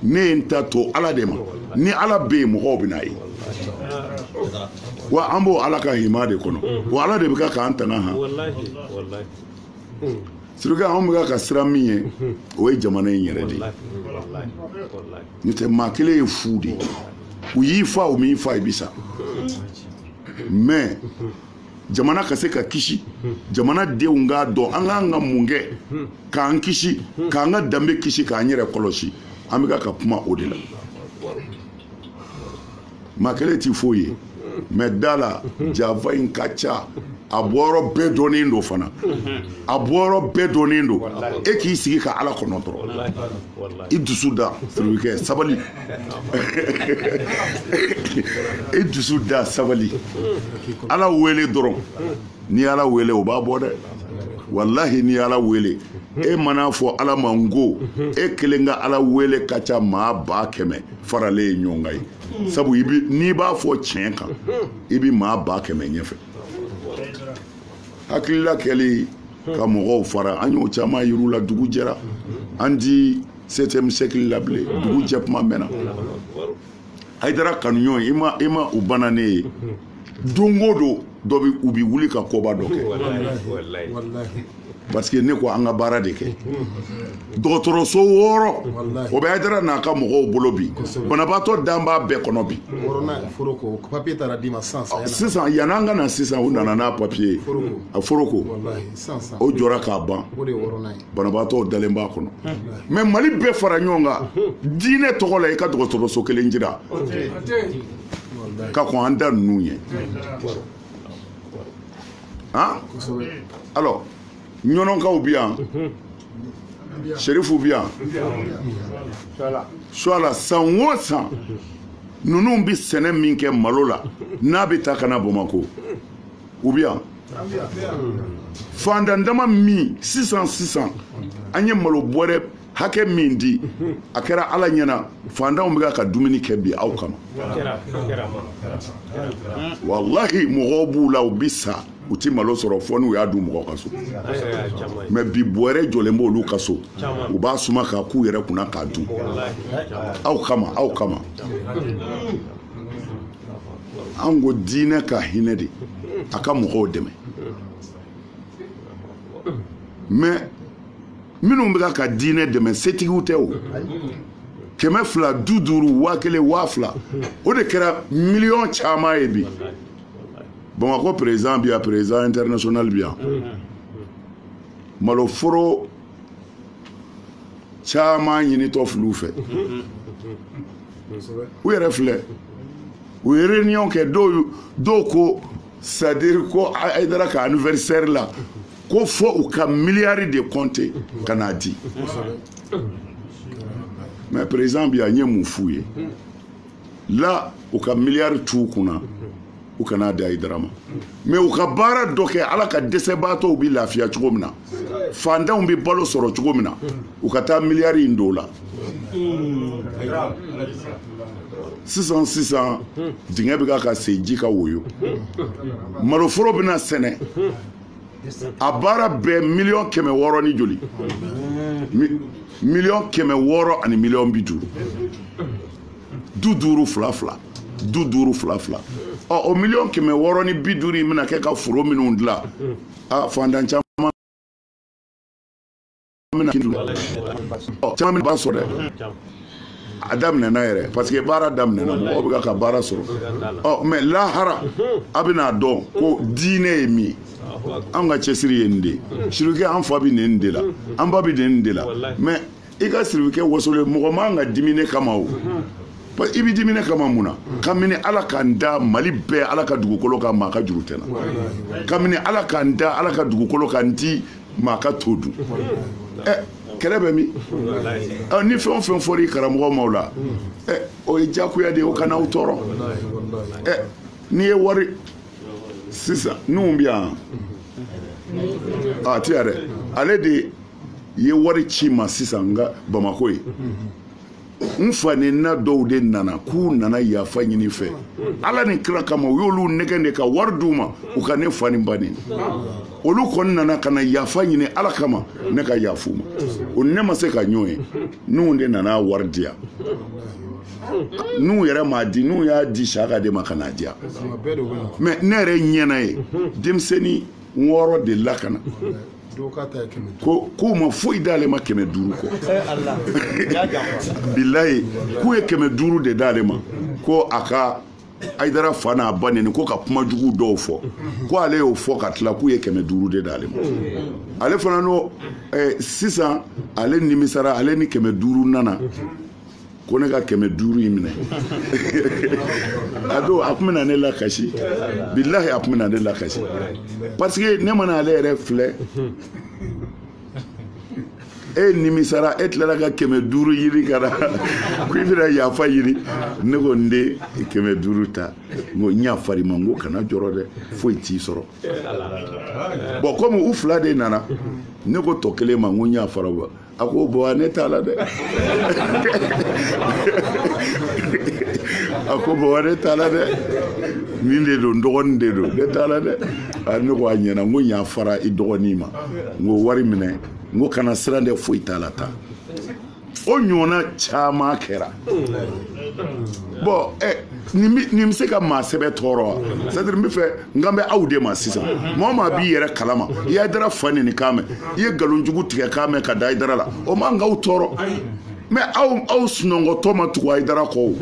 ne ye n ta to ala de ma ni ala bɛ yen mɔgɔw bɛ n'a ye wa an b'o ala ka hima de kɔnɔ wa ala de bɛ k'an tanga han sirikɛ anw bɛ ka siran min ye o ye jamana in yɛrɛ de ye n'o tɛ maa kelen ye fu de ye u y'i fa u m'i fa i bi sa mais jamana ka se ka kisi jamana denw k'a dɔn an k'an ka mun kɛ k'an kisi k'an ka danbe kisi k'an yɛrɛ kɔlɔsi an bɛ ka kuma o de la maa kelen t'i foyi ye mais da la janfa in ka ca a bɔyɔrɔ bɛɛ dɔnnen don fana a bɔyɔrɔ bɛɛ dɔnnen don e k'i sigi ka ala kɔnɔ dɔrɔn i dusu da sirikɛ sabali i dusu da sabali ala wele dɔrɔn ni ala wele o b'a bɔ dɛ wallahi ni ala wele e mana fɔ ala ma n ko e kelen ka ala wele ka ca maa 100,000 faralen ye ɲɔgɔn kan ye sabu n'i b'a fɔ tiɲɛ kan i bi maa 100,000 ɲɛfɛ hakilila kɛli ka mɔgɔw fara an y'o caman yir'u la dugu jɛra an di 7e siècle la bilen dugu jɛ kuma mɛnna Haidara kanuɲɔgɔn i ma u banna ne ye don o don dɔ bɛ u bɛ wuli ka koba dɔ kɛ parce que ne ko an ka baara de kɛ dɔgɔtɔrɔso 6 o bɛ Haidara n'a ka mɔgɔw bolo bi banabaatɔ dan b'a bɛɛ kɔnɔ bi sisan yan'an ka na sisan u nana n'a papier a foroko o jɔra k'a ban banabaatɔw dalen b'a kɔnɔ mais Mali bɛɛ fara ɲɔgɔn kan diinɛ tɔgɔ la i ka dɔgɔtɔrɔso kelen jira ka kɔn an da ninnu ye alors ɲɔnɔnkaw bi yan Sherifu bi yan Suala san o san ninnu bi sɛnɛ min kɛ malo la n'a bɛ taa ka na Bamakɔ u bi yan fandandama min sisan an ye malo bɔrɛ hakɛ min di a kɛra Ala ɲɛna fandanw bɛ ka dumuni kɛ bi aw kama wallahi mɔgɔw b'u la u bi sa u ti malo sɔrɔ fɔ n'u y'a dun mɔgɔ ka so mais bi bɔrɛ jɔlen b'olu ka so u b'a suma k'a k'u yɛrɛ kunna k'a dun aw kama an ko diinɛ ka hinɛ de a ka mɔgɔw dɛmɛ mais minnu bɛ ka diinɛ dɛmɛ setigiw tɛ o 200 50 1000 2000 o de kɛra miliyɔn caman ye bi Bamakɔ président bi yan président international bi yan maloforo caman ɲinitɔ filiw fɛ u yɛrɛ filɛ u ye réunion kɛ dɔw ko c'est-à-dire ko Haidara ka anniversaire la ko fɔ u ka miliyari de compter ka n'a di mais président bi yan n ye mun f'u ye la u ka miliyari t'u kunna u kana da Haidara ma mais u ka baara dɔ kɛ Ala ka dɛsɛbaatɔw bi lafiya cogo min na fandanw bi balo sɔrɔ cogo min na u ka taa miliyari in don la sisan dingɛ bɛ ka se ji ka woyo maloforo bɛna sɛnɛ a baara bɛɛ miliyɔn 600 ni joli miliyɔn 600 ani miliyɔn 50 du 2 o miliyɔn 600 ni 50 in bɛna kɛ ka foro minnu dilan fandan caman b'a sɔrɔ dɛ a daminɛna yɛrɛ parce que baara daminɛna mɔgɔw bɛ ka baara sɔrɔ mais lahara a bɛna dɔn ko diinɛ ye min ye an ka cɛsiri ye nin de ye sirikɛ an fa bɛ nin de la an ba bɛ nin de la mais i ka sirikɛ wasolen mɔgɔ man ka dimi ne kama o i bɛ dimi ne kama mun na kabini Ala k'an da Mali bɛɛ Ala ka dugukolo kan maa ka juru tɛ na kabini Ala k'an da Ala ka dugukolo kan di maa ka to dun kɛlɛ bɛ min ni fɛn o fɛn fɔra i karamɔgɔ ma o la o ye jagoya de ye o kana aw tɔɔrɔ n'i ye wari sisan n'u bɛ yan ti yan dɛ ale de ye wari ci ma sisan n ka Bamakɔ ye n fa ni na dɔw de nana k'u nana yafa ɲini fɛ Ala ni kira kama u y'olu nɛgɛn de ka wari d'u ma u ka ne fa ni ba nin olu kɔni nana ka na yafa ɲini Ala kama ne ka yafu ma o ne ma se ka ɲɔgɔn ye n'u de nana wari di yan n'u yɛrɛ m'a di n'u y'a di Saka de ma ka n'a di yan mais ne yɛrɛ ɲɛna ye denmisɛnnin 6 de la ka na k'u ma foyi d'ale ma 500 kɔ bilayi k'u ye 500 de d'ale ma ko a ka Haidara fa n'a ba neni ko ka kuma jugu dɔw fɔ ko ale y'o fɔ ka tila k'u ye 500 de d'ale ma ale fana n'o sisan ale nimisara ale ni 500 nana ko ne ka 500 in minɛ a don a tun bɛna ne lakasi bilahi a tun bɛna ne lakasi parce que ne mana ale yɛrɛ filɛ e nimisara e tilala ka 500 yiri ka na ko i bɛna yafa ɲini ne ko n den 500 ta n ko n y'a far'i ma n ko kana jɔrɔ dɛ foyi t'i sɔrɔ bon comme u 2 de nana ne ko tɔ kelen ma n ko n y'a fara wa a ko bon ne t'a la dɛ a ko bon ne t'a la dɛ nin de don n dɔgɔnin de don ne t'a la dɛ ne ko a ɲɛna n ko ɲa fara I dɔgɔnin ma n ko wari minɛ n ko kana siran dɛ foyi t'a la ta o ɲɔgɔnna caman kɛra bon nin bɛ se ka maa sɛbɛ tɔɔrɔ wa c'est-à-dire n bɛ fɛ n kan bɛ aw de ma sisan maa o maa b'i yɛrɛ kalama I Haidara fa nin kan mɛn I ye nkalonjugu tigɛ kan mɛn ka da Haidara la o man k'aw tɔɔrɔ mais aw sunɔgɔtɔ ma tugu Haidara kɔ o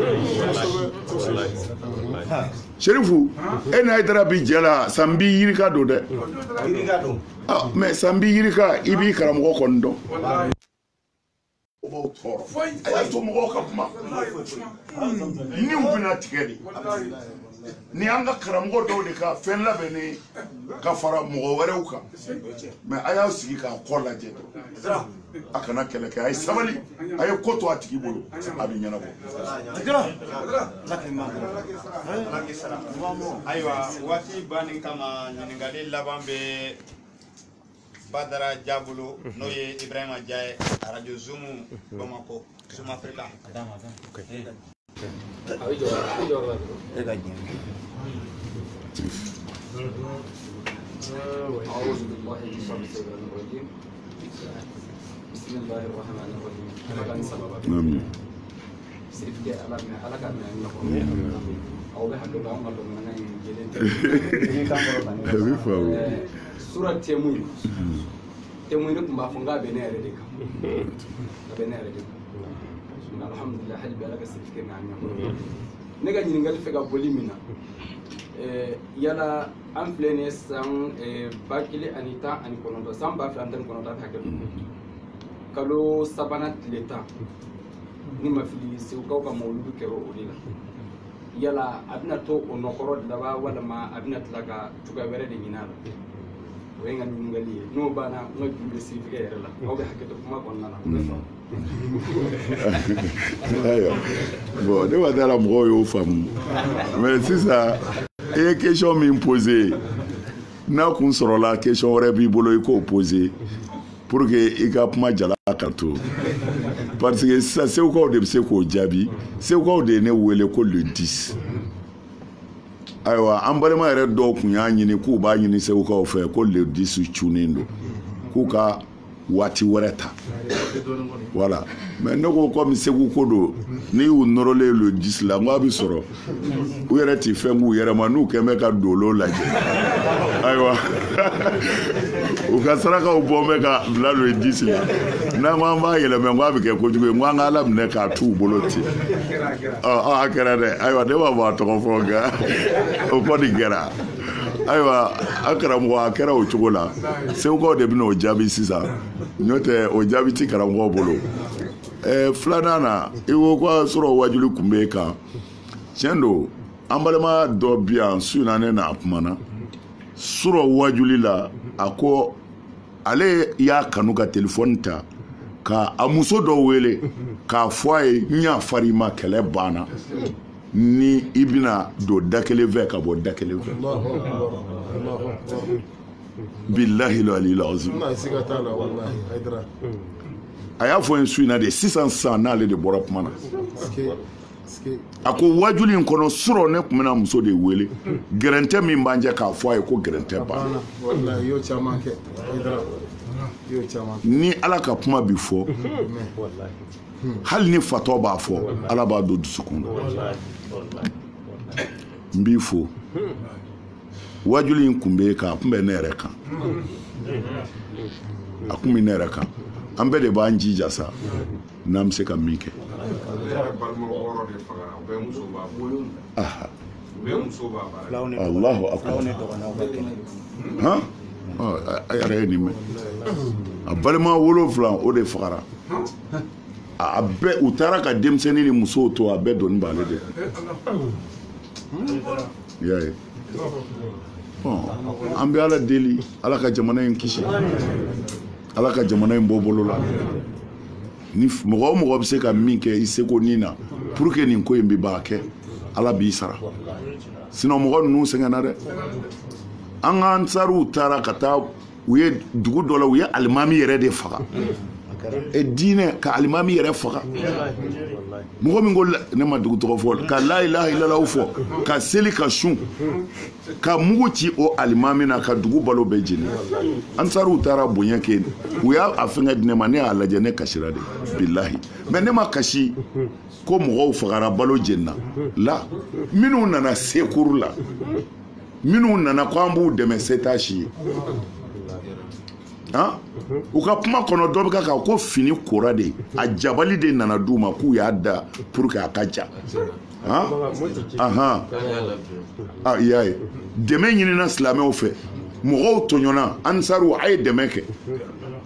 Sherifu e ni Haidara bi jɛ la san bi yirika don dɛ mais san bi yirika I b'i karamɔgɔ kɔni dɔn o b'aw tɔɔrɔ a y'a to mɔgɔw ka kuma niw bɛna tigɛ de ni an ka karamɔgɔ dɔw de ka fɛn labɛnnen ka fara mɔgɔ wɛrɛw kan mais a y'aw sigi k'a kɔ lajɛ a kana kɛlɛ kɛ a ye sabali a ye ko to a tigi bolo a bɛ ɲɛnabɔ ayiwa waati banni kama ɲininkali laban bɛ Badara Jabolo n'o ye Ibrahima Diaye radio Zoom Bamako Zoom Africa بسم الله الرحمن الرحيم سيفك على كلام أو بحق الله من سورة تيمون لكم بافنغا بنير ديك بنير ديك الحمد لله حج بالك سيفك نعم نجا نينغال فيغا بولي منا يلا ام فليني سان باكلي انيتا اني كونوتا سان با فلانتن كونوتا حكل كالو سبانات لتا نيما فيلي سيوكاو كمولود كيرو اوديلا يلا ابنا تو اونوكورو دابا ولا ما ابنا تلاكا توكا ويري دي نينالا وين نينغالي نو بانا نو جوبي سيفك يرلا او بحكيتو كما كوننا ayiwa bon ne ma dala mɔgɔw y'o faamu mais sisan I ye question min posé n'a kun sɔrɔla question wɛrɛ b'i bolo I k'o posé pour que I ka kuma jala ka to parce que sisan segukaw de bɛ se k'o jaabi segukaw de ye ne wele ko le 10 ayiwa an balima yɛrɛ dɔw kun y'a ɲini k'u b'a ɲini segukaw fɛ ko le 10 cunen don k'u ka waati wɛrɛ ta voilà mais ne ko comme segu ko do ni y'u nɔrɔlen le 10 la n ko a bɛ sɔrɔ u yɛrɛ ti fɛn k'u yɛrɛ ma n'u kɛn bɛ ka dolo lajɛ ayiwa u ka sarakaw bɔ bɛ ka bila le 10 la n'an ko an b'a yɛlɛmɛ n ko a bɛ kɛ kojugu ye n ko an ka Ala minɛ k'a t'u bolo ten a kɛra dɛ ayiwa ne b'a fɔ a tɔgɔ fɔ nka o kɔni kɛra ayiwa a karamɔgɔ a kɛra o cogo la segukaw de bɛna o jaabi sisan n'o tɛ o jaabi ti karamɔgɔ bolo filanan na I ko k'a sɔrɔ wajuli kun b'e kan tiɲɛ don an balima dɔ bi yan su in na ne n'a kumana sɔrɔ wajuli la a ko ale y'a kanu ka telefɔni ta ka a muso dɔ wele k'a fɔ a ye n y'a fari ma kɛlɛ banna ni I bɛna don da kelen fɛ ka bɔ da kelen fɛ billahi l'aliyil azim a y'a fɔ n su in na de sisan n'ale de bɔra kuma na a ko wajuli in kɔnɔ sɔrɔ ne tun bɛna muso de wele gɛrɛntɛ min b'an jɛ k'a fɔ a ye ko gɛrɛntɛ banna ni Ala ka kuma bi fɔ hali ni fatɔ b'a fɔ Ala b'a don dusukun na n b'i fo wajuli in kun b'e kan a kun bɛ ne yɛrɛ kan a kun bɛ ne yɛrɛ kan an bɛɛ de b'an jija sa n'an bɛ se ka min kɛ Allahu akbar han a yɛrɛ ye nin mɛn a balima 7 o de fagara a bɛɛ u taara ka denmisɛnnin ni musow to a bɛɛ dɔnni b'ale de i y'a ye bon an bɛ Ala deli Ala ka jamana in kisi Ala ka jamana in bɔ bolo la ni mɔgɔ o mɔgɔ bɛ se ka min kɛ I seko ni na pour que nin ko in bɛ b'a kɛ Ala b'i sara sinon mɔgɔ ninnu sɛgɛnna dɛ an ka ansariw taara ka taa u ye dugu dɔ la u ye alimami yɛrɛ de faga e diinɛ ka alimami yɛrɛ faga mɔgɔ min ko ne ma dugu tɔgɔ fɔ ka la ilaha illallah fɔ ka seli ka sun ka mugu ci o alimami na ka dugu balo bɛɛ jeni ansariw taara bonya kɛ u y'a fɛngɛ di ne ma ne y'a lajɛ ne kasira de bilahi mais ne ma kasi ko mɔgɔw fagara balo jenina la minnu nana sekuru la minnu nana ko an b'u dɛmɛ se t'a si ye u ka kuma kɔnɔ dɔ bɛ ka ko fini kora de a jabali de nana d'u ma k'u y'a da pour que a ka ja i y'a ye dɛmɛ ɲinina silamɛw fɛ mɔgɔw tɔɲɔna ansariw a ye dɛmɛ kɛ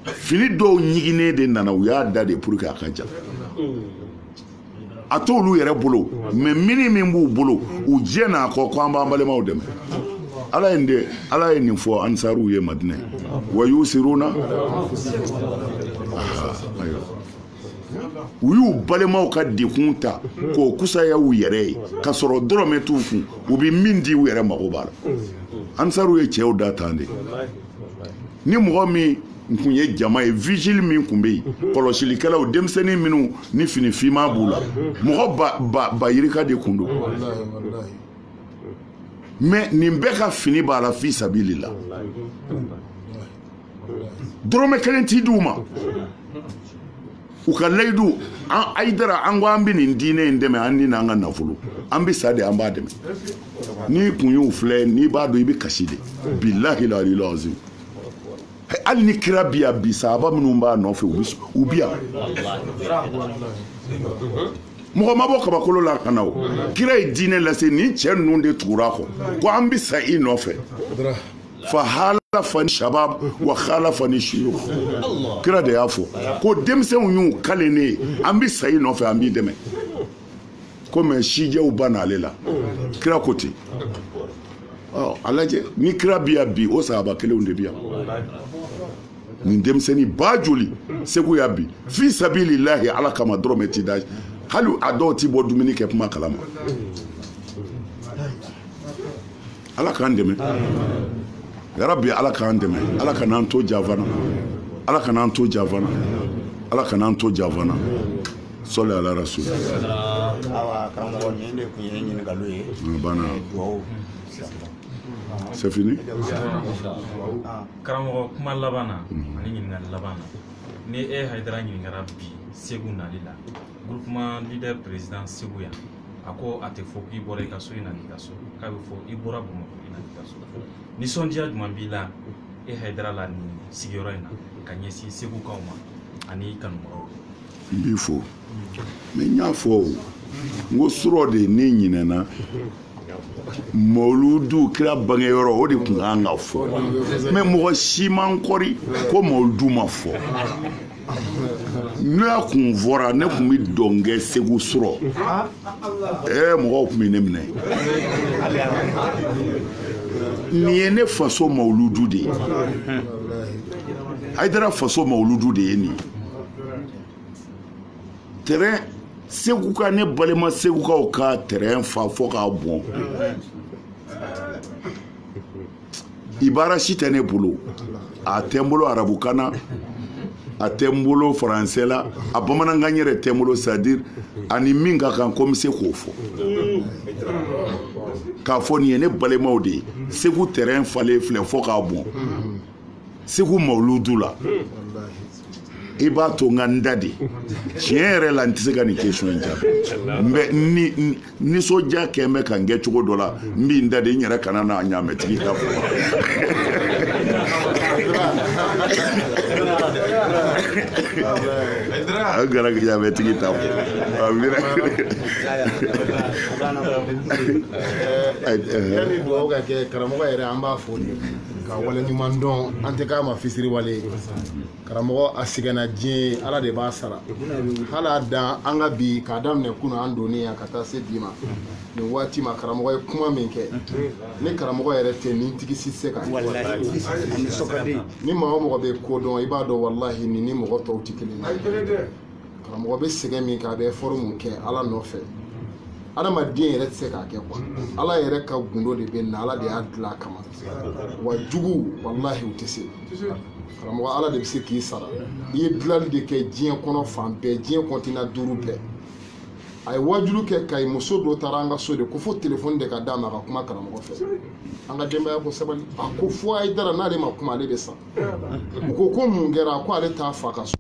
fini dɔw ɲiginnen de nana u y'a da de pour que a ka ja a t'olu yɛrɛ bolo mais mini min b'u bolo u jɛ n'a kɔ ko an b'an balimaw dɛmɛ ala ye nin fɔ ansariw ye madinɛ wa yusiruna u y'u balimaw ka dekun ta k'o kusaya u yɛrɛ ye ka sɔrɔ dɔrɔmɛ t'u kun u bɛ min di u yɛrɛ mago b'a la ansariw ye cɛw da tan de ni mɔgɔ min kun ye jama ye vigile min kun bɛ yen kɔlɔsilikɛlaw denmisɛnnin minnu ni fini finman b'u la mɔgɔ ba yirika de kun don mais nin bɛɛ ka fini b'a la fi sabili la dɔrɔmɛ kelen t'i d'u ma u ka layidu Aidara an ko an bɛ nin diinɛ in dɛmɛ an ni n'an ka nafolo an bɛ sa de an b'a dɛmɛ n'i kun y'u filɛ n'i b'a dɔn i bɛ kasi de bilahi la azim hali ni kira bi yan bi sahaba minnu b'a nɔfɛ u bi yan mɔgɔ ma bɔ kabakolo la ka na o kira ye diinɛ lase nin cɛ ninnu de tugura kɔ ko an bɛ sa i nɔfɛ fa halafa ni shabab wa khalafa ni shuyukh kira de y'a fɔ ko denmisɛnw y'u kale ne ye an bɛ sa i nɔfɛ an b'i dɛmɛ ko mɛ sijɛw ba n'ale la kira ko ten a lajɛ ni kira bi yan bi o sahaba kelenw de bi yan nin denmisɛnnin ba joli segu ya bi fi sabilillahi ala kama dɔrɔmɛ ti da hali a dɔw ti bɔ dumuni kɛ kuma kalama ala k'an dɛmɛ yarabi ala k'an dɛmɛ ala ka n'an to janfana ala ka n'an to janfana ala ka n'an to janfana sɔli ala rasul awa karamɔgɔ nin de kun ye ɲininkaliw ye banna duwawu c'est fini karamɔgɔ kuma laban na ani ɲininkali laban na ni e Haidara ɲininkara bi Segu nali la groupement leader président Segu yan a ko a tɛ fɔ k'i bɔra i ka so i nana i ka so k'a bɛ fɔ i bɔra Bamakɔ i nana i ka so nisɔndiya jumɛn b'i la e Haidara la nin sigiyɔrɔ in na ka ɲɛsin Segukaw ma ani kanubagaw n b'i fo mais n y'a fɔ o n ko surɔ de ne ɲinɛna mawuludu kira bangeyɔrɔ o de tun kan ka fɔ mais mɔgɔ si man kɔri ko mawuludu ma fɔ ne kun fɔra ne kun bɛ dɔnkɛ Segu surɔ mɔgɔw kun bɛ ne minɛ nin ye ne faso mawuludu de ye Haidara faso mawuludu de ye nin terrain Segu ka ne balima Segukaw ka terrain fa fɔ k'a bɔn ibara si tɛ ne bolo a tɛ n bolo arabukan na a tɛ n bolo faransɛ la a bamanankan yɛrɛ tɛ n bolo c'est à dire ani min ka kan ko n bɛ se k'o fɔ k'a fɔ nin ye ne balimaw de ye Segu terrain falen filɛ fɔ k'a bɔn Segu mawuludu la i b'a to n ka n da de tiɲɛ yɛrɛ la n tɛ se ka nin question in jaabi mais nisɔndiya kɛ n bɛ ka n kɛ cogo dɔ la n b'i n da de n yɛrɛ kana n'a ɲaamɛtigi ta fɔ a gara ɲaamɛtigi ta fɔ yanni dugawu ka kɛ karamɔgɔ yɛrɛ an b'a fɔ de ka wale ɲuman dɔn an tɛ k'a ma fisiri wale karamɔgɔ a sɛgɛnna diɲɛ ala de b'a sara hali a dan an ka bi k'a daminɛ kunun an donni yan ka taa se bi ma nin waati ma karamɔgɔ ye kuma min kɛ ni karamɔgɔ yɛrɛ tɛ nin tigi si se ka ni maa o mɔgɔ bɛ ko dɔn i b'a dɔn walahi nin ni mɔgɔ tɔw tɛ kelen ye karamɔgɔ bɛ sɛgɛn min kɛ a bɛ effort mun kɛ ala nɔfɛ adamaden yɛrɛ tɛ se k'a kɛ quoi ala yɛrɛ ka gundo de bɛ na ala de y'a dilan kama wa jugu wallahi u tɛ se karamɔgɔ ala de bɛ se k'i sara i ye dilanli de kɛ diɲɛ kɔnɔ fan bɛɛ diɲɛ kɔntina 5 bɛɛ a ye wajulu kɛ Kayi muso dɔ taara an ka so de ko fo telefɔni de ka d'a ma ka kuma karamɔgɔ fɛ an ka denbaya ko sabali a ko fo a ye dara n'ale ma kuma ale bɛ sa u ko mun kɛra ko ale t'a fa ka so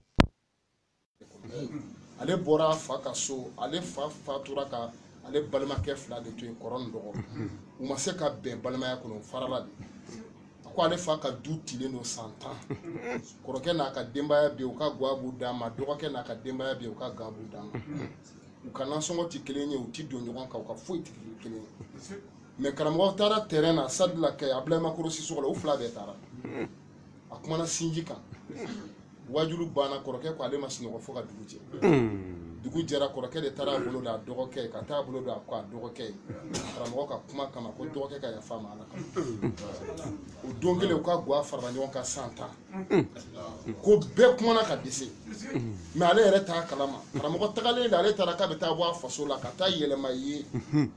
ale bɔra a fa ka so ale fa fatura ka ale balimakɛ 2 de to yen kɔrɔ ni dɔgɔ u ma se ka bɛn balimaya kɔnɔ farala de a ko ale fa ka du tilen don san 10 kɔrɔkɛ n'a ka denbaya bɛ u ka ga b'u d'a ma dɔgɔkɛ n'a ka denbaya bɛ u ka ga b'u d'a ma u ka nasɔngɔ tɛ kelen ye u tɛ don ɲɔgɔn kan u ka foyi tɛ kelen ye mais karamɔgɔ taara terrain na sadila Kayi Abdulayi Makoro Sisoko la u 2 bɛɛ taara a kumana sinji kan wajulu banna kɔrɔkɛ ko ale ma sunɔgɔ fo ka dugu jɛ dugu jɛra kɔrɔkɛ de taara a bolo da a dɔgɔkɛ ka taa a bolo da a dɔgɔkɛ ye karamɔgɔ ka kuma kama ko dɔgɔkɛ ka yafa ma ala kama o don kelen u ka ga farala ɲɔgɔn kan san 10 ko bɛɛ kumana ka dɛsɛ mais ale yɛrɛ t'a kalama karamɔgɔ tagalen de ale taara k'a bɛ taa bɔ a faso la ka taa yɛlɛma ye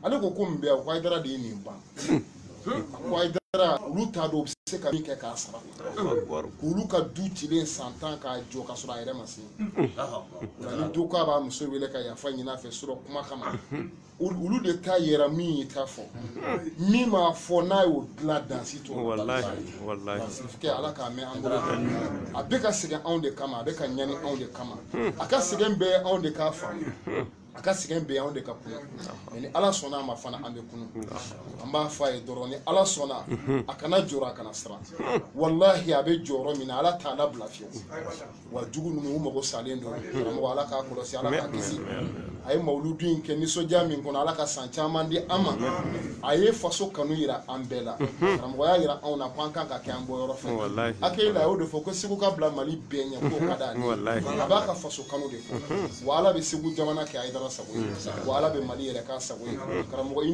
ale ko mun bɛ yan ko Hayidara de ye nin ban ko Hayidara olu t'a dɔn u bɛ se ka min kɛ k'a sara k'olu ka du cilen san 10 k'a jɔ ka sɔrɔ a yɛrɛ ma se ni du k'a b'a muso wele ka yafa ɲini a fɛ sɔrɔ kuma kama olu de t'a yɛrɛ min ye t'a fɔ min m'a fɔ n'a y'o dilan dansi to wallahi ala k'a mɛn an bolo a bɛ ka sɛgɛn anw de kama a bɛ ka ɲani anw de kama a ka sɛgɛn bɛɛ anw de k'a faamu a ka sɛgɛn bɛɛ anw de ka kunu mais ni ala sɔnna a ma fana an bɛ kunu an b'a fɔ a ye dɔrɔn ni ala sɔnna a kana jɔrɔ a kana siran wallahi a bɛ jɔyɔrɔ min na ala t'a labila fiyewu wa jugu ninnu u mago salen don karamɔgɔ ala k'a kɔlɔsi ala k'a kisi a ye mawuludu in kɛ nisɔndiya min kɔnɔ ala ka san caman di an ma a ye faso kanu yira an bɛɛ la karamɔgɔya yira anw na ko an kan ka kɛ an bɔyɔrɔ fɛ Akili a y'o de fɔ ko Segu ka bila Mali bɛɛ ɲɛ k'o ka d'ale a b'a ka faso kanu de fɔ wa ala bɛ Segu jamana kɛ Hayidara sago ye wa ala bɛ Mali yɛrɛ k'a sago ye karamɔgɔ i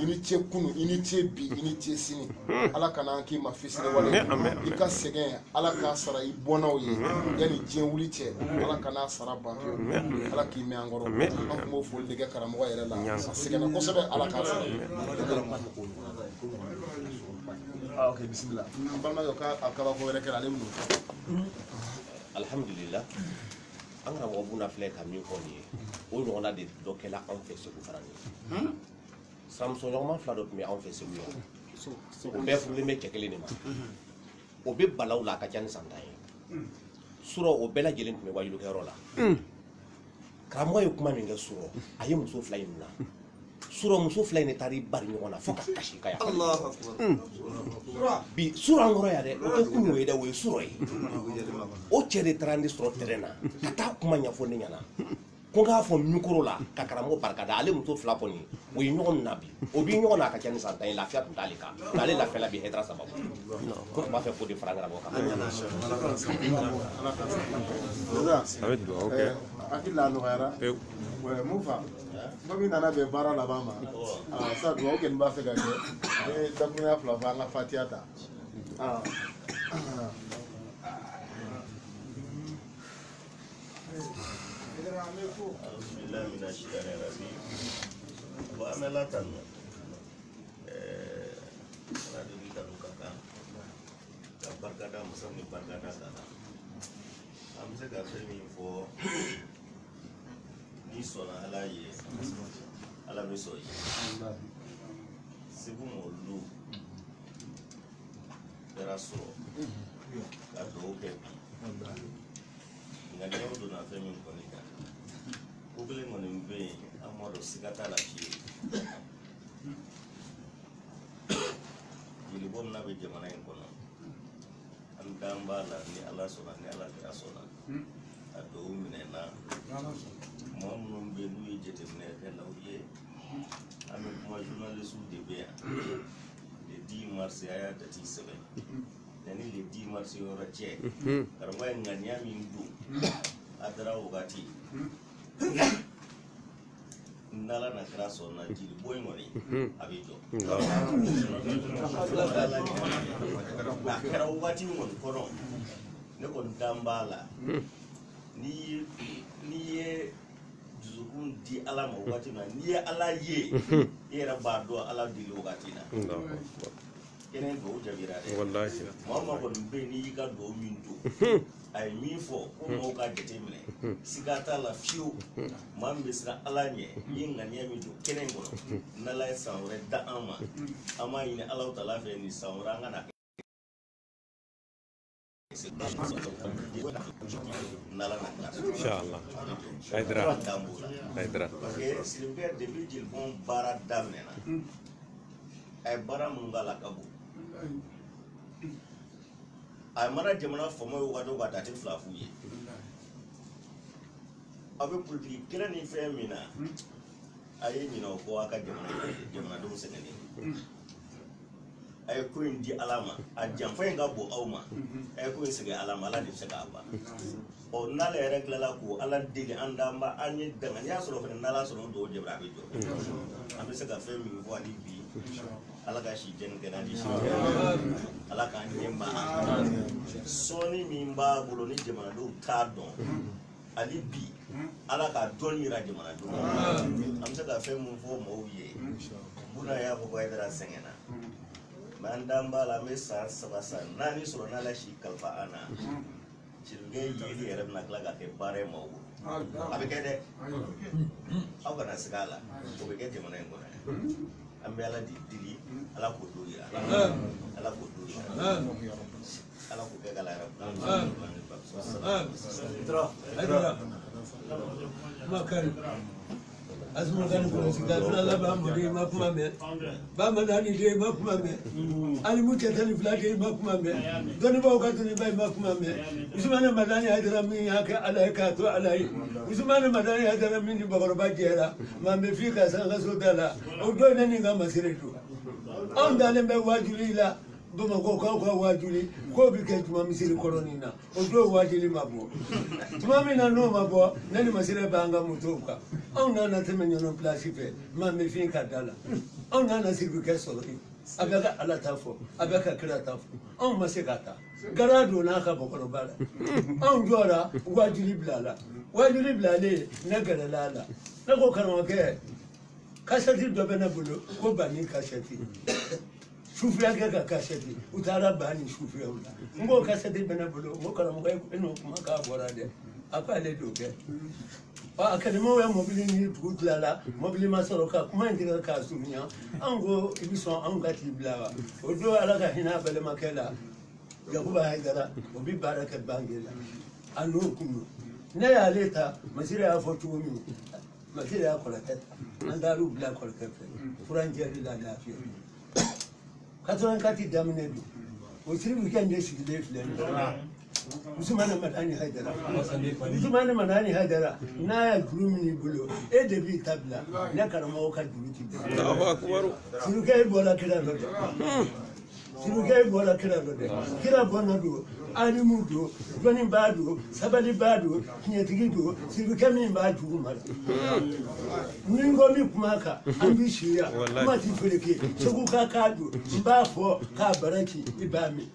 ni ce kunu i ni ce bi i ni ce sini ala kana an k'i ma fisiri wale i ka sɛgɛn ala k'a sara i bɔnnaw ye yanni diɲɛ wuli cɛ ala kana sara ban pewu ala k'i mɛn an kɔrɔ an tun b'o foli de kɛ karamɔgɔ yɛrɛ la a sɛgɛnna kosɛbɛ ala k'a sara ok bisimila an balimakɛ k'a kabako wɛrɛ kɛra ale minnu fɔ alhamdulillah an karamɔgɔ buna filɛ ka min fɔ nin ye o ɲɔgɔnna de dɔ kɛla anw fɛ Segu fana nin siramuso ɲɔgɔnma 2 dɔ tun bɛ anw fɛ Segu yan o bɛɛ furulen bɛ cɛ kelen de ma o bɛ balaw la a ka ca ni san 10 ye surɔ o bɛɛ lajɛlen tun bɛ wajulukɛyɔrɔ la karamɔgɔ ye kuma min kɛ surɔ a ye muso 2 in minɛ surɔ muso 2 in de taara i bari ɲɔgɔn na fo ka kasi ka yafa bi surɔ an kɔrɔ yan dɛ o tɛ kun ye dɛ o ye surɔ ye o cɛ de taara ne sɔrɔ terrain na ka taa kuma ɲɛfɔ ne ɲɛna ko n k'a fɔ micro la ka karamɔgɔ barika da ale muso 2 kɔni o ye ɲɔgɔn na bi o bi ɲɔgɔn na a ka ca ni san 10 ye lafiya tun t'ale kan nka ale lafiyala bi Hayidara sababu ko n b'a fɛ k'o de fara n karamɔgɔ kan hakili la nɔgɔyara mun fa ko min nana bɛn baara laban ma sa dugawu kɛ nin b'a fɛ ka kɛ ne dakurunya 2 fɔ an ka fatiya ta barkada musamman barkada sana an se ka fɛn min fɔ ni sɔnna ala ye ala bɛ sɔn ye Segu mɔlu kɛra sɔrɔ ka dugawu kɛ bi nka n'i y'o donna fɛn min kɔni kan ko kelen kɔni bɛ yen an m'a dɔn siga t'a la fiyewu jelibɔ min na bɛ jamana in kɔnɔ an dan b'a la ni ala sɔnna ni ala kɛra sɔnna a dɔw minɛ na mɔgɔ minnu bɛ yen n'u ye jateminɛ kɛ la u ye an bɛ kuma journaliste de bɛ yan le 10 mars a y'a dati sɛbɛn yanni le 10 mars yɔrɔ cɛ karamɔgɔ ye ŋaniya min don a dara wagati n'ala na kɛra sɔnna jeli bɔ in kɔni a bɛ jɔ a kɛra wagati min kɔni kɔnɔ ne kɔni dan b'a la n'i ye dukun di ala ma wagati na n'i ye ala ye i yɛrɛ b'a dɔn ala deli wagati na kɛnɛ dugawu jabira dɛ maa maa kɔni bɛ yen n'i y'i ka dugawu min don a ye min fɔ ko maaw ka jateminɛ siga t'a la fiyewu maa min bɛ siran ala ɲɛ i ye ŋaniya min don kɛnɛ in kɔnɔ n'ala ye san wɛrɛ da an ma an b'a ɲini ala tala fɛ nin san wɛrɛ an ka na Inshallah. Haidara. Parce que Siribukɛ depuis jelibɔn baara daminɛna a ye baara minnu k'a la ka bon a ye mana jamana faamaw ye wagati o wagati a tɛ fila f'u ye aw bɛ politiki kɛlɛ ni fɛn min na a ye ɲinɛ o kɔ a ka jamanadenw sɛgɛnnen a ye ko in di ala ma a janfa in ka bon aw ma a ye ko in sɛgɛn ala ma ala de bɛ se k'a ban ɔ n'ale yɛrɛ tilala ko ala deli an d'an ba an ye danga n'i y'a sɔrɔ fɛnɛ n'ala sɔrɔ o dɔw jɛra a bɛ jɔ an bɛ se ka fɛn min fɔ hali bi ala ka si jɛni kɛnɛ di si ala k'an ɲɛ ma sɔɔni min b'a bolo ni jamanadenw t'a dɔn hali bi ala ka dɔnni yira jamanadenw an bɛ se ka fɛn min fɔ maaw ye buna y'a fɔ ko Haidara sɛgɛnna mɛ an d'an b'a la an bɛ san 3 san 4 sɔrɔ n'ala si kalifa an na Siribukɛ yeli yɛrɛ bɛna tila ka kɛ baara ye maaw bolo a bɛ kɛ dɛ aw kana sig'a la o bɛ kɛ jamana in kɔnɔ an bɛ ala de deli ala k'o don yira ala k'o don yira ala k'o kɛ kala asma kan ko sika la ba mo de ma kuma me ba ma dani de ma kuma me ali mu ke tani fla de ma kuma me doni ba ka tani ba ma kuma me usman madani Haidara min ya ka ala ka to alai usman madani Haidara min ba ba jera ma me fi ka san ga so dala o do ne ni ga masire do on dale be wajuli la bama ko ka wajuli ko bi ke tuma misiri koloni na o do wajili mabo tuma mina no mabo nani masire banga mutoka on na temenyo no place pe ma me fin ka dala on na Siribukɛ sɔrɔ abeka ala ta fɔ abeka kira ta fɔ on masekata garado na ka bokoro bala on jora wajili blala wajili blale na garala la na ko karamɔgɔ kasɛti dɔ bɛ ne bolo ko bani kasɛti sufiya kɛ ka kasɛti u taara bani sufiyaw la n ko kasɛti bɛ ne bolo n ko karamɔgɔ e n'o kuma k'a bɔra dɛ a ko ale d'o kɛ a kɛlɛmaw ye mobili ni dugu tilala mobili ma sɔrɔ ka kuma in tigɛ k'a surunya an ko i bɛ sɔn anw ka t'i bila wa o don ala ka hinɛ a balimakɛ la Yakuba Haidara o bɛ baara kɛ bange la a n'o kun don ne y'ale ta masiri y'a fɔ cogo min masiri y'a kɔrɔkɛ ta an taar'u bila kɔrɔkɛ fɛ furancɛ la lafiya 84 daminɛ don o Siribukɛ in de sigilen filɛ nin ye Usman Madani Haidara Usman Madani Haidara n'a ye juru min bolo e de b'i ta bila ne karamɔgɔ ka juru ti bila Siribukɛ bɔra kira dɔ dɛ Siribukɛ bɔra kira dɔ dɛ kira bɔnna don alimu don dɔnnibaa don sabalibaa don tiɲɛtigi don Siribukɛ min b'a jugu mara ni n ko min kuma kan an b'i si yan kuma ti fereke Segu ka k'a don n b'a fɔ k'a bara ci i b'a min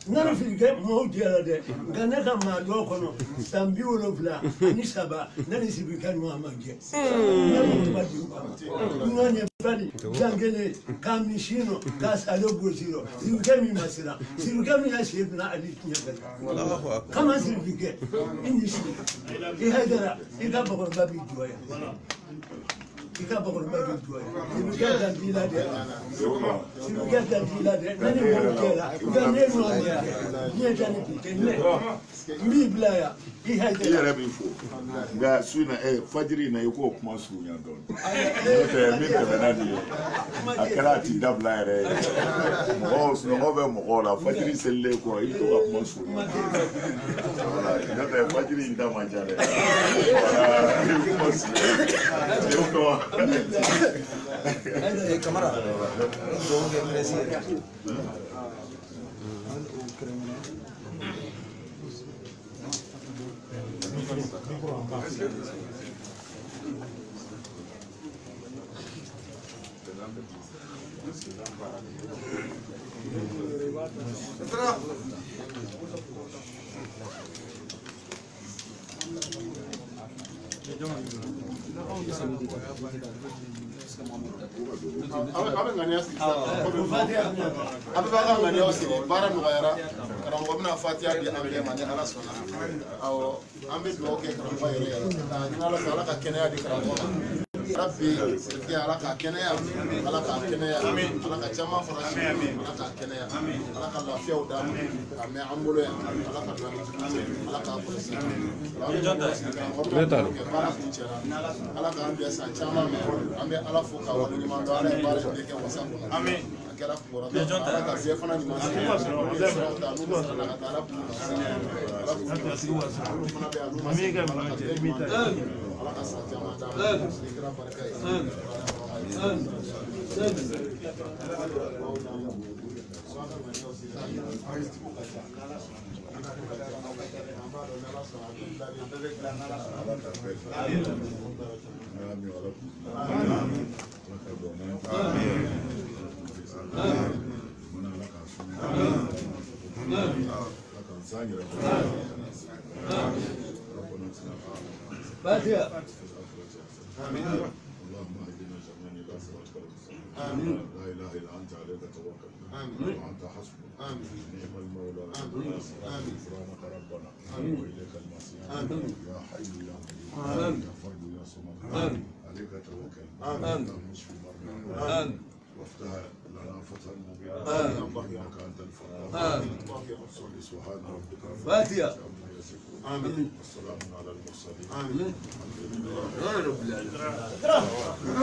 nana Siribukɛ maaw diyara dɛ nka ne ka maa dɔw kɔnɔ san 70 ani 3 ne ni Siribukɛ ɲɔgɔn ma jɛ ne m'o ma jɛ ɲɔgɔn ye bali jangele k'a min sin nɔ k'a salo gosi rɔ Siribukɛ min ma siran Siribukɛ min y'a sen bila ali tiɲɛ fɛ kama Siribukɛ i ni si i Haidara i ka bakɔrɔba b'i jɔ yan i ka bakɔrɔba b'i jɔ yan Siribukɛ dan t'i la dɛ Siribukɛ dan t'i la dɛ ne ni mɔgɔw kɛra nka ne ɲɔgɔn ye diɲɛ da ni bi tɛ ne n b'i bila yan i Haidara i yɛrɛ b'i fo nka su in na fajiri in na i k'o kuma surunya dɔɔni n'o tɛ min tɛmɛna nin ye a kɛra a ti dabila yɛrɛ ye mɔgɔw sunɔgɔ bɛ mɔgɔw la fajiri selilen kɔ i bɛ to ka kuma surunya n'o tɛ fajiri in da man ca dɛ wala i bɛ kuma surunya Camara, abe ŋaniya sigi abe b'a ka ŋaniyaw sigi baara nɔgɔyara karamɔgɔ bɛna fatiya di an bɛɛ ma ni ala sɔnna awɔ an bɛ dugawu kɛ karamɔgɔ yɛrɛ yɛrɛ k'a ɲini ala fɛ ala ka kɛnɛya di karamɔgɔ ma rabbi siriki ala ka kɛnɛya ala ka kɛnɛya ala ka caman fara si ala ka kɛnɛya ala ka lafiyaw d'a ma k'a mɛn an bolo yan ala ka dɔnni ala k'a kɔlɔsi baara kun cɛra ala k'an bɛn san caman mɛn an bɛ ala fo k'a waleɲuman dɔn ala ye baara in bɛɛ kɛ wasa kɔnɔ a kɛra kunkɔrɔta ala ka bɛɛ fana ɲuman sɔrɔ siraw ta n'u sɔrɔla ka taa ala k'u ala k'u fana bɛ yan n'u ma se ala ka bɛɛ ɲuman ala ka san caman d'a ma kira barika ye اللهم اهدنا جميعا الى صراطك المستقيم لا اله الا انت عليك توكلنا وانت حسبنا نعم المولى غفرانك ربنا واليك المصير يا حي يا قيوم يا فرد يا صمد عليك توكلنا اشف مرضانا وافتح لنا فتحا مبينا انك انت الفتاح سبحان ربك رب العزه عما يصفون والسلام على المرسلين الحمد لله رب العالمين